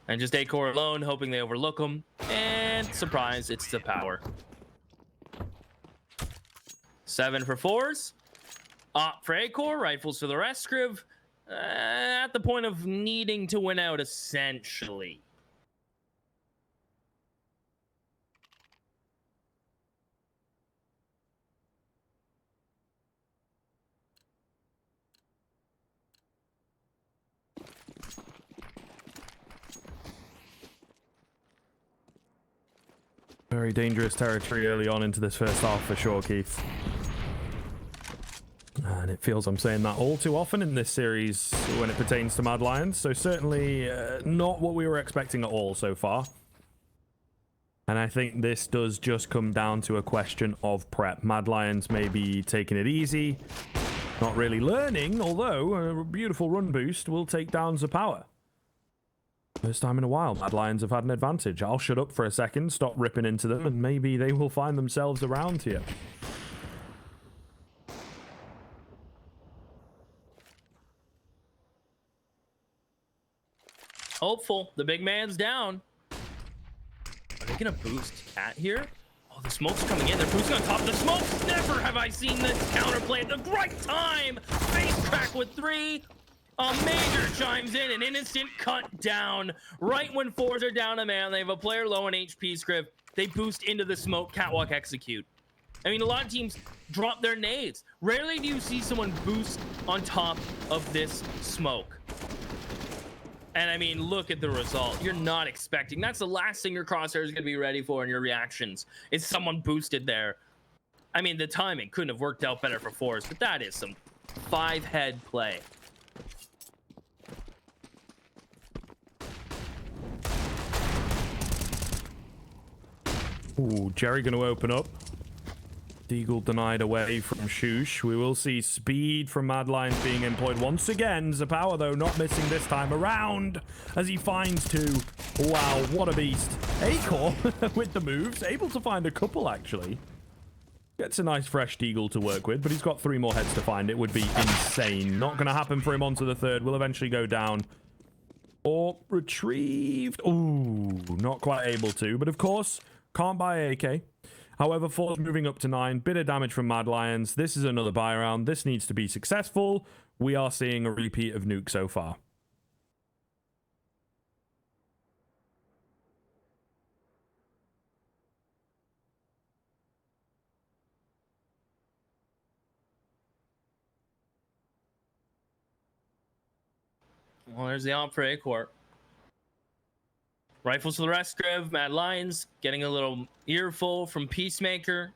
And just Acor alone, hoping they overlook him. And surprise, it's the power. 7 for FORZE. Op for Acor, rifles for the rest, Scriv. At the point of needing to win out, essentially. Very dangerous territory early on into this first half for sure, Keith. And it feels I'm saying that all too often in this series when it pertains to Mad Lions. So certainly not what we were expecting at all so far. And I think this does just come down to a question of prep. Mad Lions may be taking it easy, not really learning, although a beautiful run boost will take down Zapower. First time in a while, Mad Lions have had an advantage. I'll shut up for a second, stop ripping into them, and maybe they will find themselves around here. Hopeful. The big man's down. Are they gonna boost Cat here? Oh, the smoke's coming in. They're boosting on top of the smoke. Never have I seen this counterplay at the right time. Face crack with 3. A major chimes in, an innocent cut down. Right when FORZE are down a man, they have a player low on HP, Scriv. They boost into the smoke, catwalk execute. I mean, a lot of teams drop their nades. Rarely do you see someone boost on top of this smoke. And I mean, look at the result. You're not expecting. That's the last thing your crosshair is going to be ready for in your reactions. Is someone boosted there. I mean, the timing couldn't have worked out better for FORZE, but that is some 5-head play. Ooh, Jerry going to open up. Deagle denied away from Shoosh. We will see speed from Mad Lions being employed once again. Zapower, though, not missing this time around as he finds two. Wow, what a beast. Acor with the moves, able to find a couple, actually. Gets a nice fresh Deagle to work with, but he's got 3 more heads to find. It would be insane. Not going to happen for him onto the third. Will eventually go down. Or retrieved. Ooh, not quite able to. But of course, can't buy AK. However, FORZE moving up to 9. Bit of damage from Mad Lions. This is another buy round. This needs to be successful. We are seeing a repeat of Nuke so far. Well, there's the op for Acor. Rifles to the rest, Griv. Mad Lions getting a little earful from Peacemaker.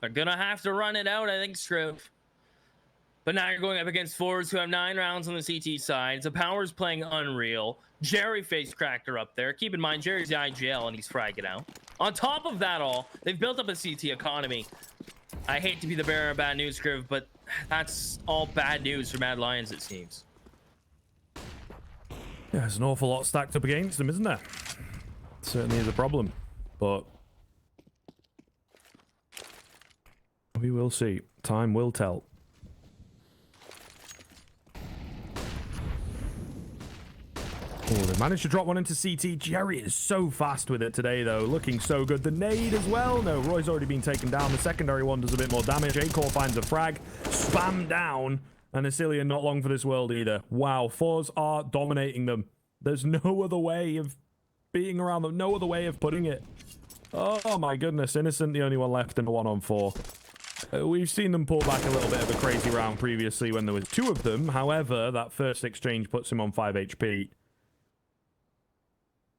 They're gonna have to run it out, I think, Scriv. But now you're going up against FORZE, who have 9 rounds on the CT side. Zapower's playing unreal. Jerry face cracker up there. Keep in mind, Jerry's the IGL and he's fragging out. On top of that all, they've built up a CT economy. I hate to be the bearer of bad news, Griv, but that's all bad news for Mad Lions, it seems. Yeah, there's an awful lot stacked up against them, isn't there? Certainly is a problem, but we will see. Time will tell. Oh, they managed to drop one into CT. Jerry is so fast with it today, though. Looking so good. The nade as well. No, Roy's already been taken down. The secondary one does a bit more damage. Acor finds a frag. Spam down. And Asilian not long for this world either. Wow, FORZE are dominating them. There's no other way of being around them. No other way of putting it. Oh, my goodness. Innocent, the only one left in the 1-on-4. We've seen them pull back a little bit of a crazy round previously when there was 2 of them. However, that first exchange puts him on 5 HP.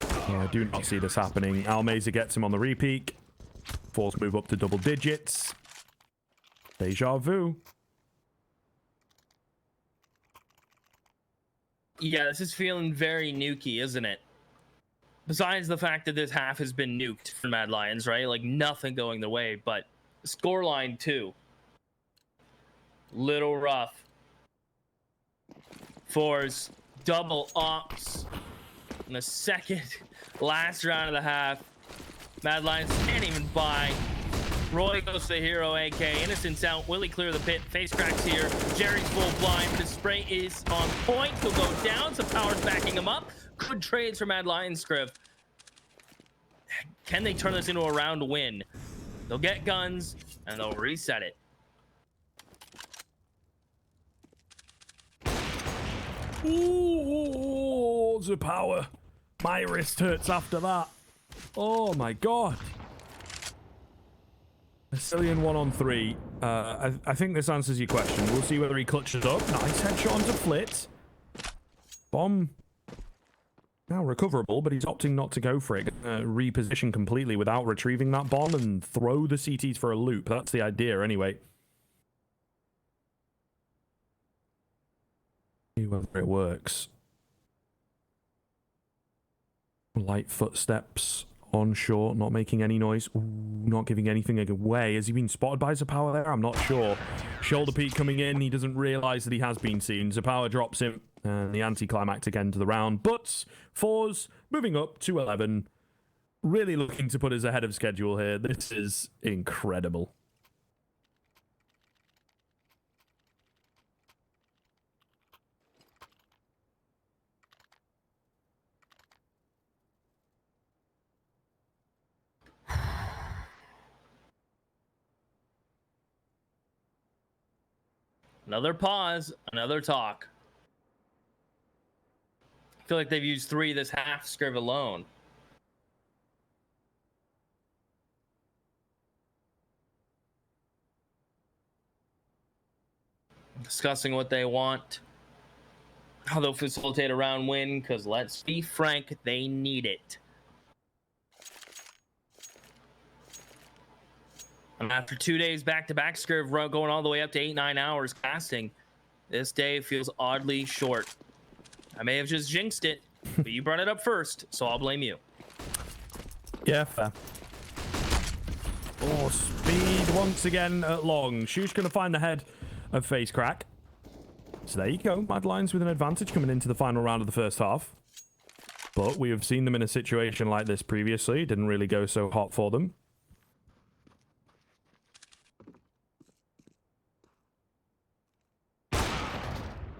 I do not see this happening. Almeza gets him on the repeat. FORZE move up to double digits. Deja vu. Yeah, this is feeling very nukey, isn't it? Besides the fact that this half has been nuked for Mad Lions, right? Like, nothing going their way, but scoreline too. Little rough. FORZE double ops in the second last round of the half. Mad Lions can't even buy. Roy goes to the hero AK. Innocent's out. Will he clear the pit? Face cracks here. Jerry's full blind, but his spray is on point. He'll go down. So Power's backing him up. Good trades for Mad Lions, Scriv. Can they turn this into a round win? They'll get guns and they'll reset it. Ooh, the power. My wrist hurts after that. Oh my god. Asilian 1-on-3. I think this answers your question. We'll see whether he clutches up. Nice headshot onto Flit. Bomb. Now recoverable, but he's opting not to go for it. Reposition completely without retrieving that bomb and throw the CTs for a loop. That's the idea anyway. See whether it works. Light footsteps on shore, not making any noise. Ooh, not giving anything away. Has he been spotted by Zapower there? I'm not sure. Shoulder peek coming in. He doesn't realize that he has been seen. Zapower drops him. And the anticlimactic end to the round. But FORZE moving up to 11. Really looking to put us ahead of schedule here. This is incredible. Another pause, another talk. feel like they've used 3 this half, Scriv alone. Discussing what they want, how they'll facilitate a round win, because let's be frank, they need it. And after 2 days back-to-back, Scriv going all the way up to 8-9 hours casting, this day feels oddly short. I may have just jinxed it, but you brought it up first, so I'll blame you. Yeah, fair. Oh, speed once again at long. Shush going to find the head of Face Crack. So there you go. Mad Lions with an advantage coming into the final round of the first half. But we have seen them in a situation like this previously. It didn't really go so hot for them.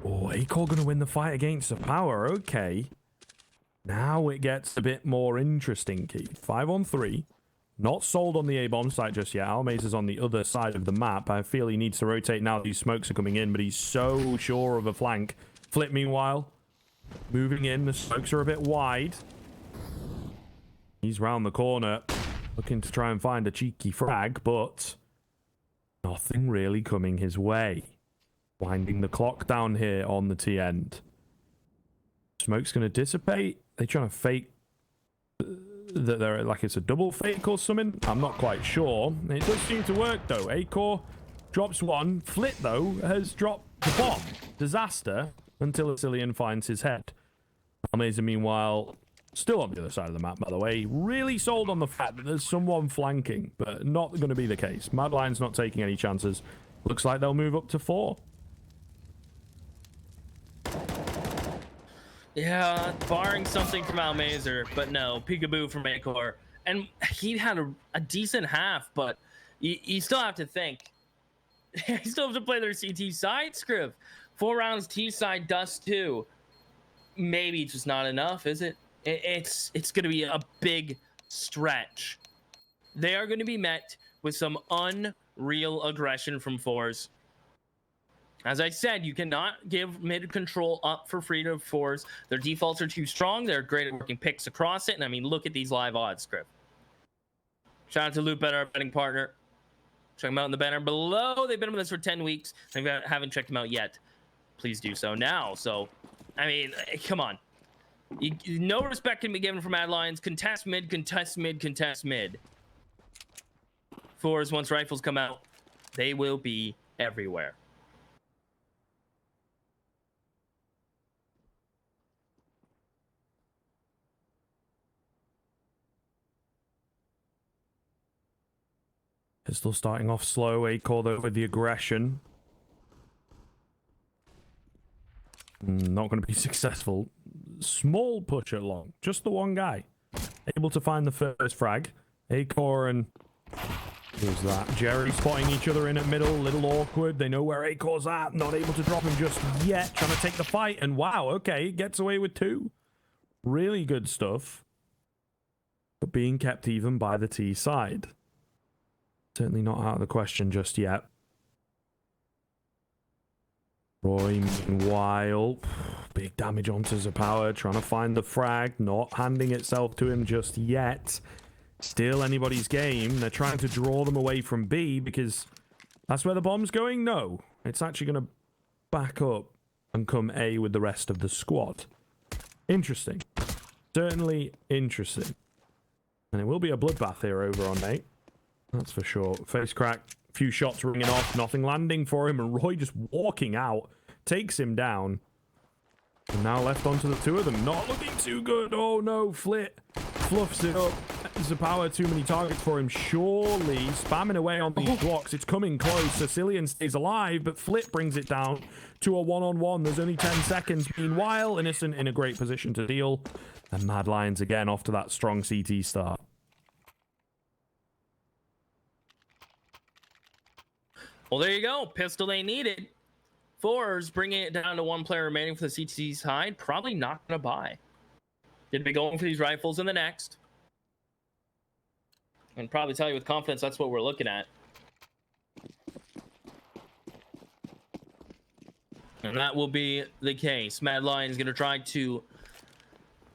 Oh, Acor going to win the fight against the power. Okay. Now it gets a bit more interesting, Keith. 5-on-3. Not sold on the A-bomb site just yet. Almaze is on the other side of the map. I feel he needs to rotate now. These smokes are coming in, but he's so sure of a flank. Flip, meanwhile, moving in. The smokes are a bit wide. He's round the corner, looking to try and find a cheeky frag, but nothing really coming his way. Winding the clock down here on the T end. Smoke's going to dissipate. They're trying to fake that they're like it's a double fake or something. I'm not quite sure. It does seem to work though. Acor drops one. Flit though has dropped the bomb. Disaster until Asilian finds his head. Almaza meanwhile still on the other side of the map, by the way. Really sold on the fact that there's someone flanking, but not going to be the case. Mad Lion's not taking any chances. Looks like they'll move up to 4. Yeah, barring something from Almazer, but no, peekaboo from Acor. And he had a decent half, but you still have to think. You still have to play their CT side, Scriv. 4 rounds T side, dust 2. Maybe just not enough, is it? It's going to be a big stretch. They are going to be met with some unreal aggression from FORZE. As I said, you cannot give mid control up for free to FORZE. Their defaults are too strong. They're great at working picks across it. And I mean, look at these live odds, Script. Shout out to Loot Bet, our betting partner. Check them out in the banner below. They've been with us for 10 weeks. If you haven't checked them out yet, please do so now. So, I mean, come on. No respect can be given for Mad Lions. Contest mid, contest mid, contest mid. FORZE, once rifles come out, they will be everywhere. Pistol starting off slow. Acor though with the aggression. Not going to be successful. Small push along. Just the one guy. Able to find the first frag. Acor and... who's that? Jerry spotting each other in at middle. Little awkward. They know where Acor's at. Not able to drop him just yet. Trying to take the fight. And wow, okay. Gets away with 2. Really good stuff. But being kept even by the T side. Certainly not out of the question just yet. Roy, meanwhile, big damage onto Zapower, trying to find the frag, not handing itself to him just yet. Still anybody's game. They're trying to draw them away from B because that's where the bomb's going. No, it's actually going to back up and come A with the rest of the squad. Interesting. Certainly interesting. And it will be a bloodbath here over on A. That's for sure. Face Crack, few shots ringing off, nothing landing for him, and Roy just walking out, takes him down. And now left onto the 2 of them. Not looking too good. Oh no, Flit fluffs it up. Zapower, too many targets for him. Surely spamming away on these blocks. It's coming close. Sicilian stays alive, but Flit brings it down to a 1-on-1. There's only 10 seconds. Meanwhile, Innocent in a great position to deal. And Mad Lions again off to that strong CT start. Well, there you go. Pistol they needed. FORZE bringing it down to 1 player remaining for the CT side. Probably not going to buy. Gonna be going for these rifles in the next. And probably tell you with confidence that's what we're looking at. And that will be the case. Mad Lion is going to try to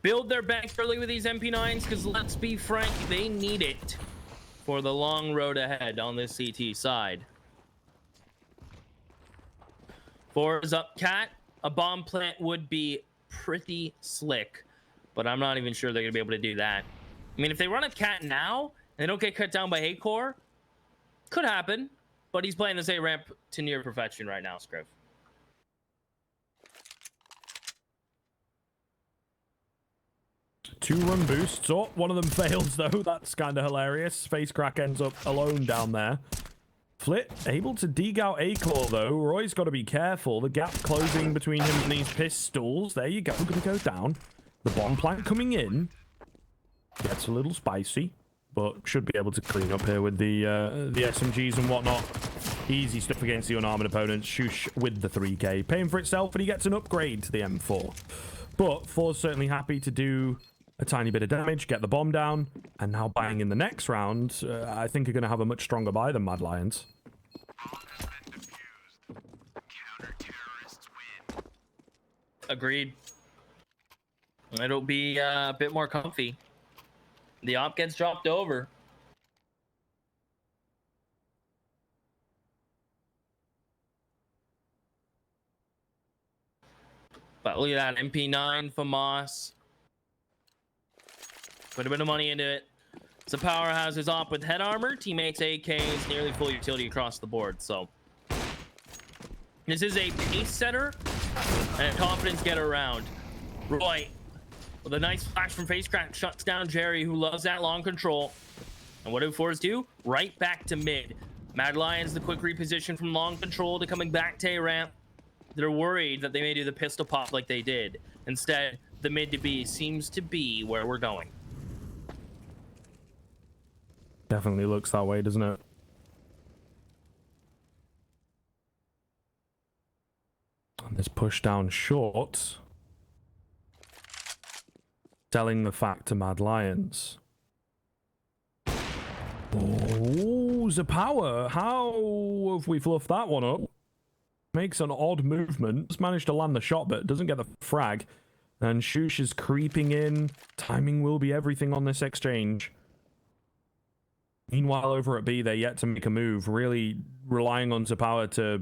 build their bank early with these MP9s, because let's be frank, they need it for the long road ahead on this CT side. FORZE up cat. A bomb plant would be pretty slick, but I'm not even sure they're gonna be able to do that. I mean, if they run a cat now and they don't get cut down by A-Core, could happen, but he's playing this A-ramp to near perfection right now, Scriv. Two run boosts. Oh, one of them fails though. That's kind of hilarious. FaceCrack ends up alone down there. Flit able to dig out A-Core though. Roy's got to be careful. The gap closing between him and these pistols. There you go. Gonna go down. The bomb plant coming in. Gets a little spicy, but should be able to clean up here with the SMGs and whatnot. Easy stuff against the unarmored opponents. Shush with the 3k. Paying for itself, and he gets an upgrade to the M4. But FORZE certainly happy to do a tiny bit of damage, get the bomb down, and now buying in the next round, I think are going to have a much stronger buy than Mad Lions. Agreed. It'll be a bit more comfy. The op gets dropped over. But look at that, MP9 for Moss. Put a bit of money into it. It's a powerhouse who's op with head armor. Teammates AKs, nearly full utility across the board. So this is a pace setter and a confidence getter around. Roy, with a nice flash from FaceCrack, shuts down Jerry, who loves that long control. And what do FORZE do? Right back to mid. Mad Lions, the quick reposition from long control to coming back to A-ramp. They're worried that they may do the pistol pop like they did. Instead, the mid to B seems to be where we're going. Definitely looks that way, doesn't it? And this push down short. Selling the fact to Mad Lions. Oh, Zapower. How have we fluffed that one up? Makes an odd movement. Just managed to land the shot, but doesn't get the frag. And Shush is creeping in. Timing will be everything on this exchange. Meanwhile, over at B, they're yet to make a move. Really relying on Zapower to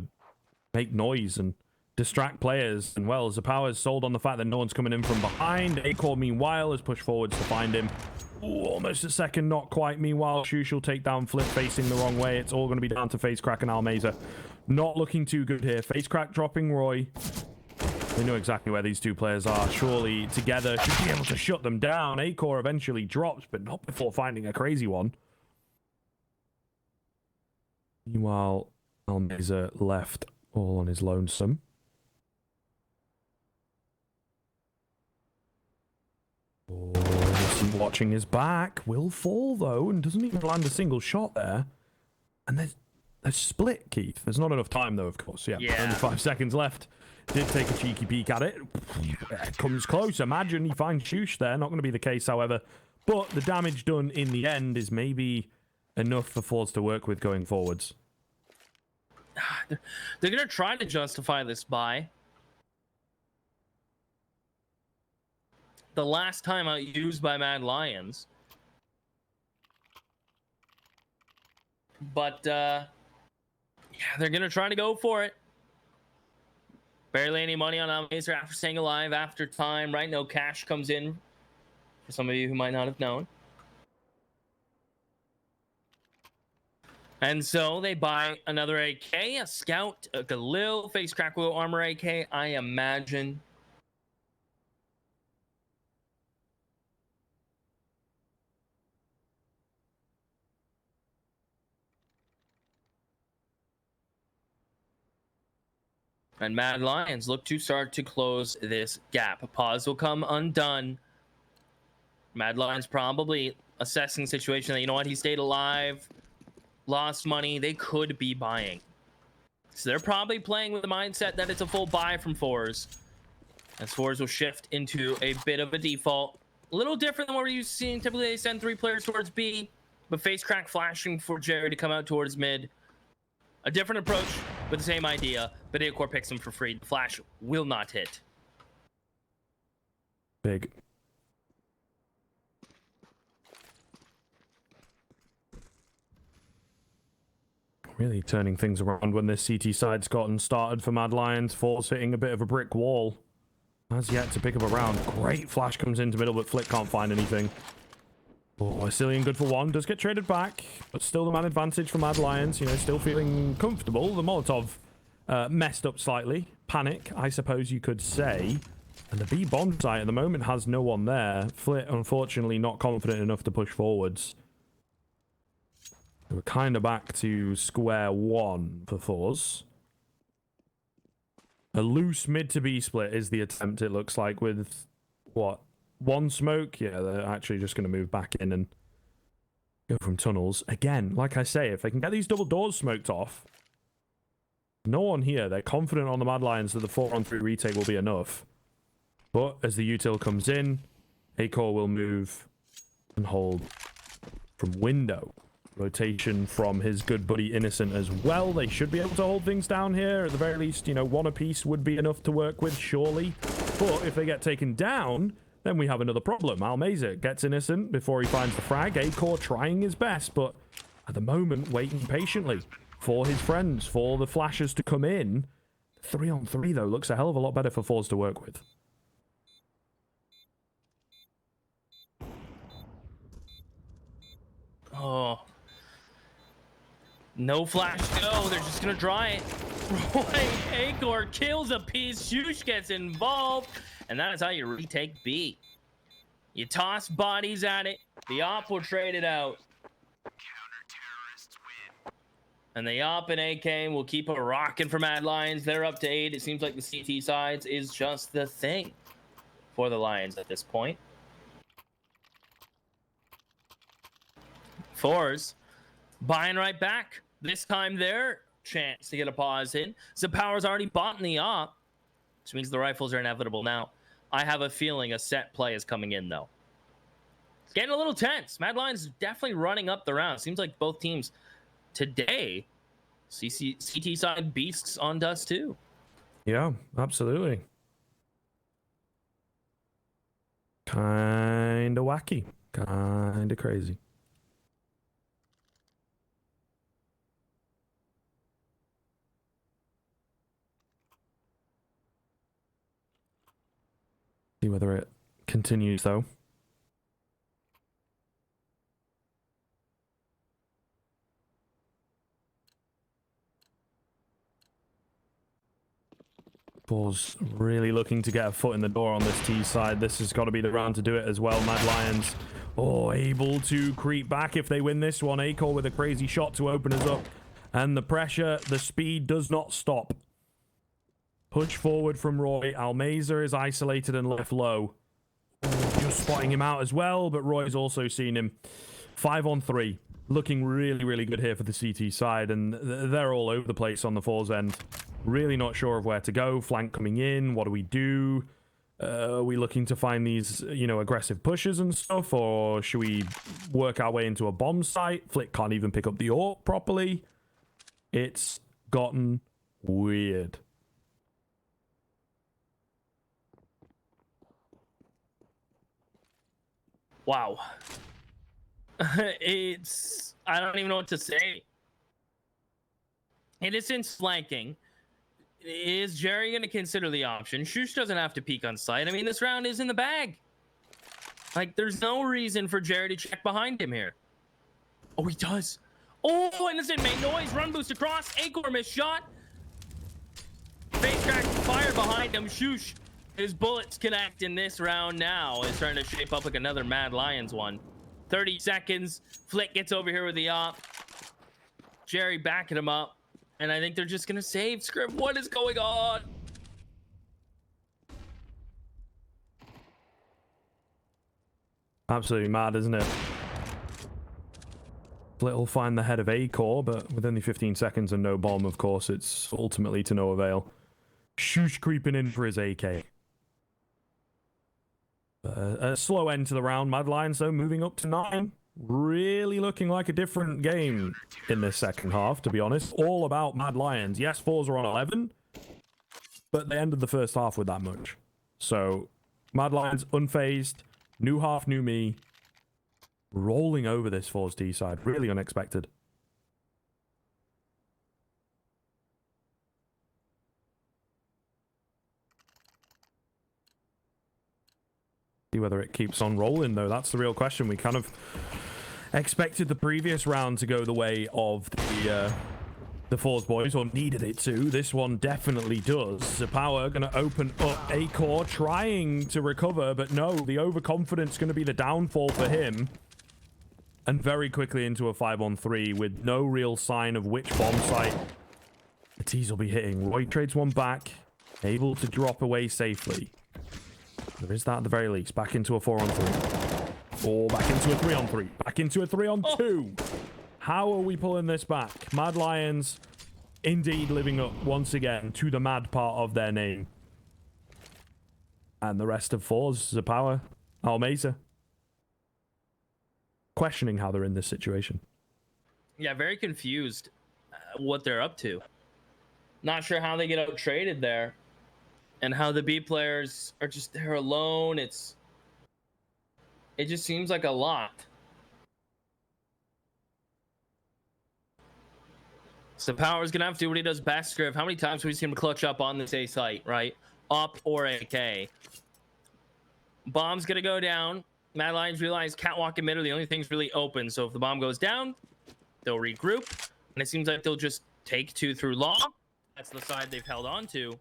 make noise and distract players. And well, Zapower's sold on the fact that no one's coming in from behind. A-Core, meanwhile, has pushed forwards to find him. Ooh, almost a second, not quite. Meanwhile, Shush will take down Flip facing the wrong way. It's all going to be down to FaceCrack and Almeza. Not looking too good here. FaceCrack dropping Roy. They know exactly where these two players are. Surely together should be able to shut them down. A-Core eventually drops, but not before finding a crazy one. Meanwhile, Almeza left all on his lonesome. Oh, watching his back. Will fall, though, and doesn't even land a single shot there. And there's split, Keith. There's not enough time, though, of course. Yeah, only 5 seconds left. Did take a cheeky peek at it. Comes close. Imagine he finds Shush there. Not going to be the case, however. But the damage done in the end is maybe enough for FORZE to work with going forwards. They're going to try to justify this buy. The last time used by Mad Lions. But, yeah, they're going to try to go for it. Barely any money on Almeza after staying alive after time. Right, no cash comes in. For some of you who might not have known. And so they buy another AK, a Scout, a Galil, FaceCrack will armor AK, I imagine. And Mad Lions look to start to close this gap. Pause will come undone. Mad Lions probably assessing the situation that, you know what, he stayed alive, lost money, they could be buying. So they're probably playing with the mindset that it's a full buy from FORZE. As FORZE will shift into a bit of a default. A little different than what we're used to seeing. Typically they send 3 players towards B, but FaceCrack flashing for Jerry to come out towards mid. A different approach, but the same idea. But A-Core picks him for free. The flash will not hit. Big. Really turning things around when this CT side's gotten started for Mad Lions. FORZE hitting a bit of a brick wall. Has yet to pick up a round. Great flash comes into middle, but Flick can't find anything. Oh, Asilian good for one. Does get traded back, but still the man advantage for Mad Lions. You know, still feeling comfortable. The Molotov messed up slightly. Panic, I suppose you could say. And the B bomb site at the moment has no one there. Flick, unfortunately, not confident enough to push forwards. We're kind of back to square one for FORZE. A loose mid to B split is the attempt, it looks like, with what? One smoke? Yeah, they're actually just going to move back in and go from tunnels. Again, like I say, if they can get these double doors smoked off, no one here. They're confident on the Mad Lions that the 4-on-3 retake will be enough. But as the util comes in, Acor will move and hold from window. Rotation from his good buddy Innocent as well. They should be able to hold things down here. At the very least, you know, one apiece would be enough to work with, surely. But if they get taken down, then we have another problem. Almeza gets Innocent before he finds the frag. Acor trying his best, but at the moment, waiting patiently for his friends, for the flashes to come in. 3-on-3, though, looks a hell of a lot better for FORZE to work with. Oh. No flash, no, they're just gonna try it. Roy Acor kills a piece, Shush gets involved, and that is how you retake B. You toss bodies at it, the op will trade it out. And the op and AK will keep a rocking for Mad Lions. They're up to 8. It seems like the CT sides is just the thing for the Lions at this point. FORZE buying right back. This time their chance to get a pause in. So Power's already bought in the op, which means the rifles are inevitable now. I have a feeling a set play is coming in, though. It's getting a little tense. Mad Lions definitely running up the round. Seems like both teams today, CT side beasts on dust too. Yeah, absolutely. Kind of wacky. Kind of crazy. See whether it continues, though. FORZE really looking to get a foot in the door on this T side. This has got to be the round to do it as well. Mad Lions, able to creep back if they win this one. Acor with a crazy shot to open us up. And the pressure, the speed does not stop. Push forward from Roy. Almeza is isolated and left low. Just spotting him out as well, but Roy's also seen him. 5-on-3. Looking really, really good here for the CT side, and they're all over the place on the FORZE end. Really not sure of where to go. Flank coming in. What do we do? Are we looking to find these, you know, aggressive pushes and stuff, or should we work our way into a bomb site? Flick can't even pick up the AWP properly. It's gotten weird. Wow. I don't even know what to say. Innocent's flanking. Is Jerry going to consider the option? Shush doesn't have to peek on sight. I mean, this round is in the bag. Like, there's no reason for Jerry to check behind him here. Oh, he does. Oh, Innocent made noise. Run boost across. Acor missed shot. Face crack fire behind him. Shush. His bullets connect in this round now. It's starting to shape up like another Mad Lions one. 30 seconds. Flick gets over here with the op. Jerry backing him up. And I think they're just going to save. Script, what is going on? Absolutely mad, isn't it? Flick will find the head of Acor, but with only 15 seconds and no bomb, of course, it's ultimately to no avail. Shush creeping in for his AK. A slow end to the round. Mad Lions, though, moving up to 9. Really looking like a different game in this second half, to be honest. All about Mad Lions. Yes, FORZE are on 11, but they ended the first half with that much. So, Mad Lions unfazed. New half, new me. Rolling over this FORZE T side. Really unexpected. See whether it keeps on rolling, though. That's the real question. We kind of expected the previous round to go the way of the FORZE boys, or needed it to. This one definitely does. The power going to open up. Acor trying to recover, but no, the overconfidence going to be the downfall for him. And very quickly into a 5-on-3 with no real sign of which bomb site the T's will be hitting. Roy trades one back, able to drop away safely. There is that at the very least. Back into a 4-on-3. Or back into a 3-on-3. Back into a 3-on-2. How are we pulling this back? Mad Lions indeed living up once again to the mad part of their name. And the rest of FORZE, the power, Almeza, questioning how they're in this situation. Yeah, very confused what they're up to. Not sure how they get out traded there. And how the B players are just there alone. It just seems like a lot. So Power's gonna have to do what he does best, Griff. How many times have we seen him clutch up on this A site, right? Up or AK. Bomb's gonna go down. Mad Lions realize catwalk and mid are the only things really open. So if the bomb goes down, they'll regroup. And it seems like they'll just take 2 through long. That's the side they've held on to.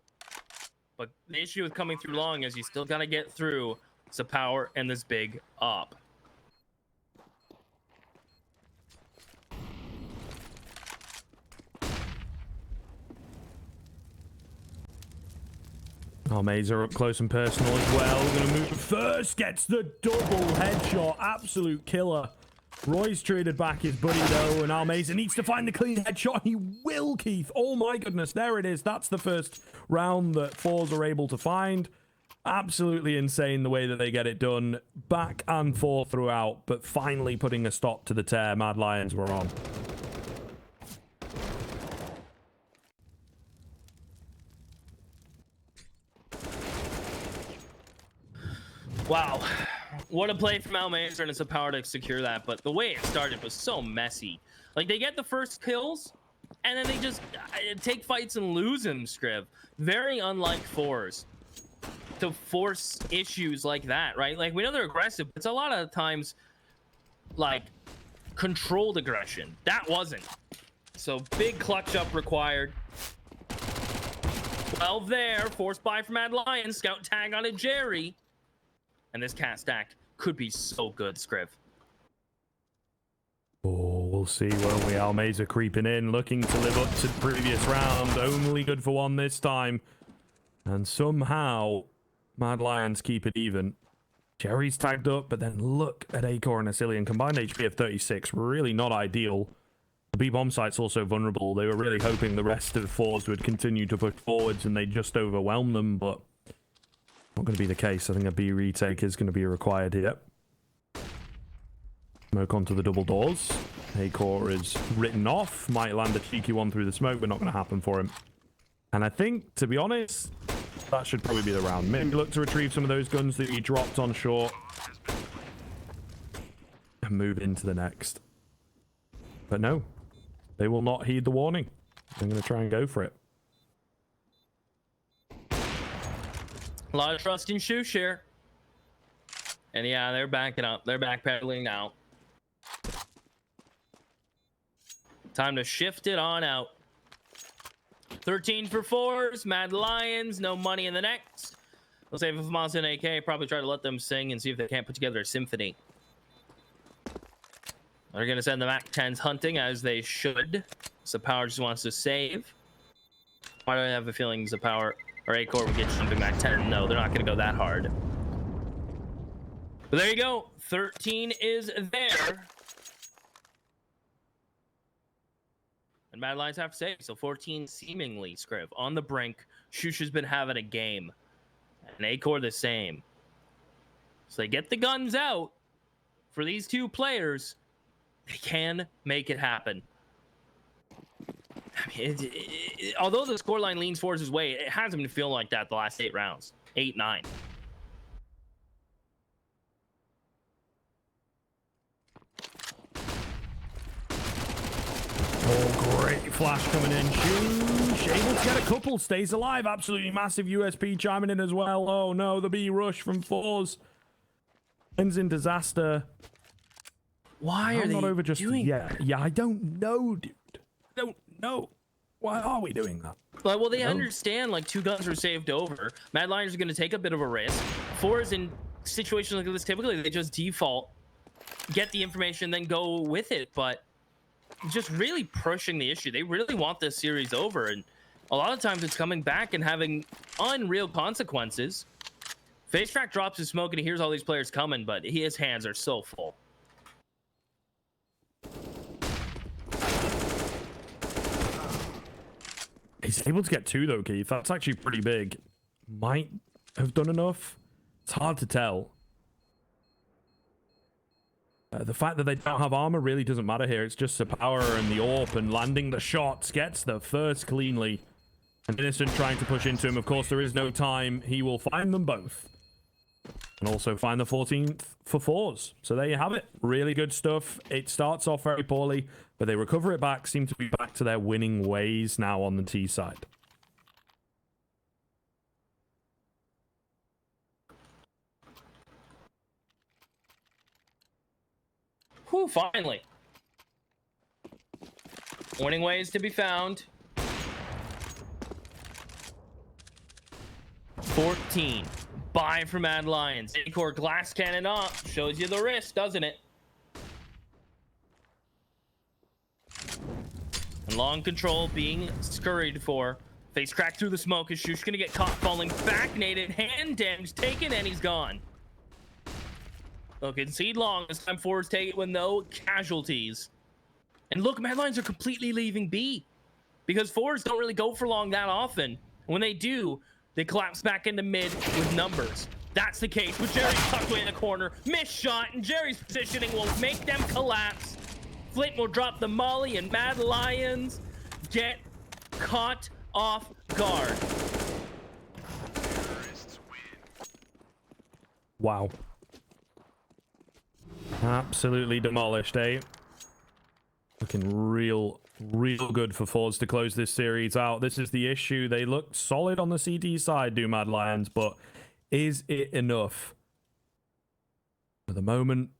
But the issue with coming through long is you still gotta get through the Power and this big up. Almeza up close and personal as well. Gonna move first, gets the double headshot. Absolute killer. Roy's traded back his buddy though, and Almeza needs to find the clean headshot. He will, Keith. Oh my goodness, there it is. That's the first round that FORZE are able to find. Absolutely insane the way that they get it done. Back and forth throughout, but finally putting a stop to the tear Mad Lions were on. Wow, what a play from Almeza, and it's a power to secure that. But the way it started was so messy. Like, they get the first kills, and then they just take fights and lose them, Scriv. Very unlike FORZE to force issues like that, right? Like, we know they're aggressive, but it's a lot of times, like, controlled aggression. That wasn't. So, big clutch up required. 12 there, forced buy from Mad Lions. Scout tag on a Jerry. And this cat stack could be so good, Scriv. Oh, we'll see, won't we? Almeza creeping in, looking to live up to the previous round. Only good for one this time. And somehow, Mad Lions keep it even. Jerry's tagged up, but then look at Acor and Asilian. Combined HP of 36. Really not ideal. The B-bomb site's also vulnerable. They were really hoping the rest of FORZE would continue to push forwards and they just overwhelm them, but not going to be the case. I think a B retake is going to be required here. Smoke onto the double doors. Acor is written off. Might land a cheeky one through the smoke, but not going to happen for him. And I think, to be honest, that should probably be the round. Maybe look to retrieve some of those guns that he dropped on short. And move into the next. But no. They will not heed the warning. They're going to try and go for it. A lot of trust in Shush here. And yeah, they're backing up. They're backpedaling now. Time to shift it on out. 13 for FORZE. Mad Lions. No money in the next. We'll save it for Malta and AK. Probably try to let them sing and see if they can't put together a symphony. They're going to send the MAC-10s hunting, as they should. So Power just wants to save. Why do I have a feeling the Power or Acor will get jumping MAC-10? No, they're not going to go that hard. But there you go. 13 is there. And Mad Lions have to save. So 14 seemingly, Scriv, on the brink. Shush has been having a game. And Acor the same. So they get the guns out for these two players. They can make it happen. I mean, although the scoreline leans FORZE's way, it hasn't been feeling like that the last 8 rounds. 8, 9. Oh, great flash coming in. Shush, able to get a couple, stays alive. Absolutely massive USP chiming in as well. Oh no, the B rush from FORZE. Ends in disaster. Why are I'm they not over just doing yet. Yeah, I don't know, dude. I don't know. Why are we doing that? Well, they understand like 2 guns are saved over. Mad Lions are going to take a bit of a risk. FORZE in situations like this, typically they just default, get the information, then go with it. But just really pushing the issue. They really want this series over, and a lot of times it's coming back and having unreal consequences. FaceTrack drops his smoke and he hears all these players coming, but his hands are so full. He's able to get 2 though, Keith. That's actually pretty big. Might have done enough. It's hard to tell. The fact that they don't have armor really doesn't matter here. It's just the power and the AWP, and landing the shots gets the first cleanly. And Innocent trying to push into him. Of course, there is no time. He will find them both. And also find the 14th for FORZE. So there you have it. Really good stuff. It starts off very poorly, but they recover it back. Seem to be back to their winning ways now on the T side. Whew, finally. Winning ways to be found. 14. Buy from Mad Lions. Acore glass cannon up. Shows you the risk, doesn't it? And long control being scurried for. Face crack through the smoke. Is Shush gonna get caught falling back? Naded. Hand damage taken, and he's gone. Look, concede long. This time FORZE take it with no casualties. And look, Mad Lions are completely leaving B. Because FORZE don't really go for long that often. When they do, they collapse back into mid with numbers. That's the case with Jerry tucked away in the corner. Missed shot, and Jerry's positioning will make them collapse. Flint will drop the molly, and Mad Lions get caught off guard. Wow. Absolutely demolished, eh? Looking real good for FORZE to close this series out. This is the issue. They look solid on the CT side, do Mad Lions, but is it enough? For the moment,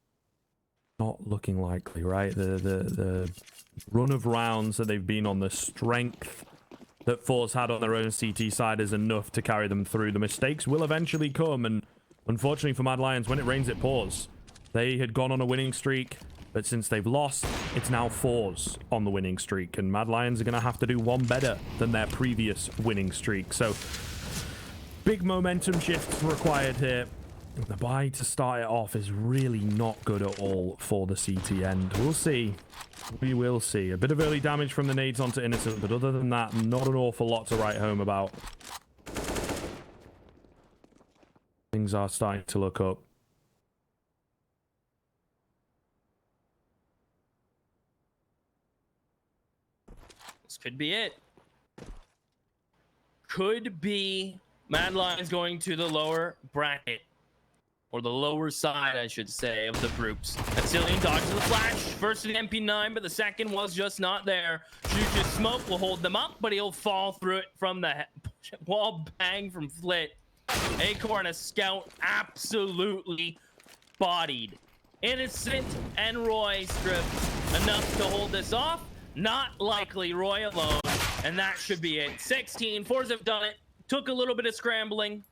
not looking likely, right? The run of rounds that they've been on, the strength that FORZE had on their own CT side is enough to carry them through. The mistakes will eventually come, and unfortunately for Mad Lions, when it rains, it pours. They had gone on a winning streak, but since they've lost, it's now FORZE on the winning streak, and Mad Lions are going to have to do one better than their previous winning streak. So, big momentum shifts required here. The buy to start it off is really not good at all for the CT end. We'll see. We will see. A bit of early damage from the nades onto Innocent, but other than that, not an awful lot to write home about. Things are starting to look up. This could be it. Could be Mad Lions going to the lower bracket. Or the lower side, I should say, of the groups. Exilian dodges the flash. First an MP9, but the second was just not there. Shush's smoke will hold them up, but he'll fall through it from the wall bang from Flit. Acorn, a scout, absolutely bodied. Innocent and Roy strip enough to hold this off. Not likely Roy alone, and that should be it. 16, FORZE have done it. Took a little bit of scrambling,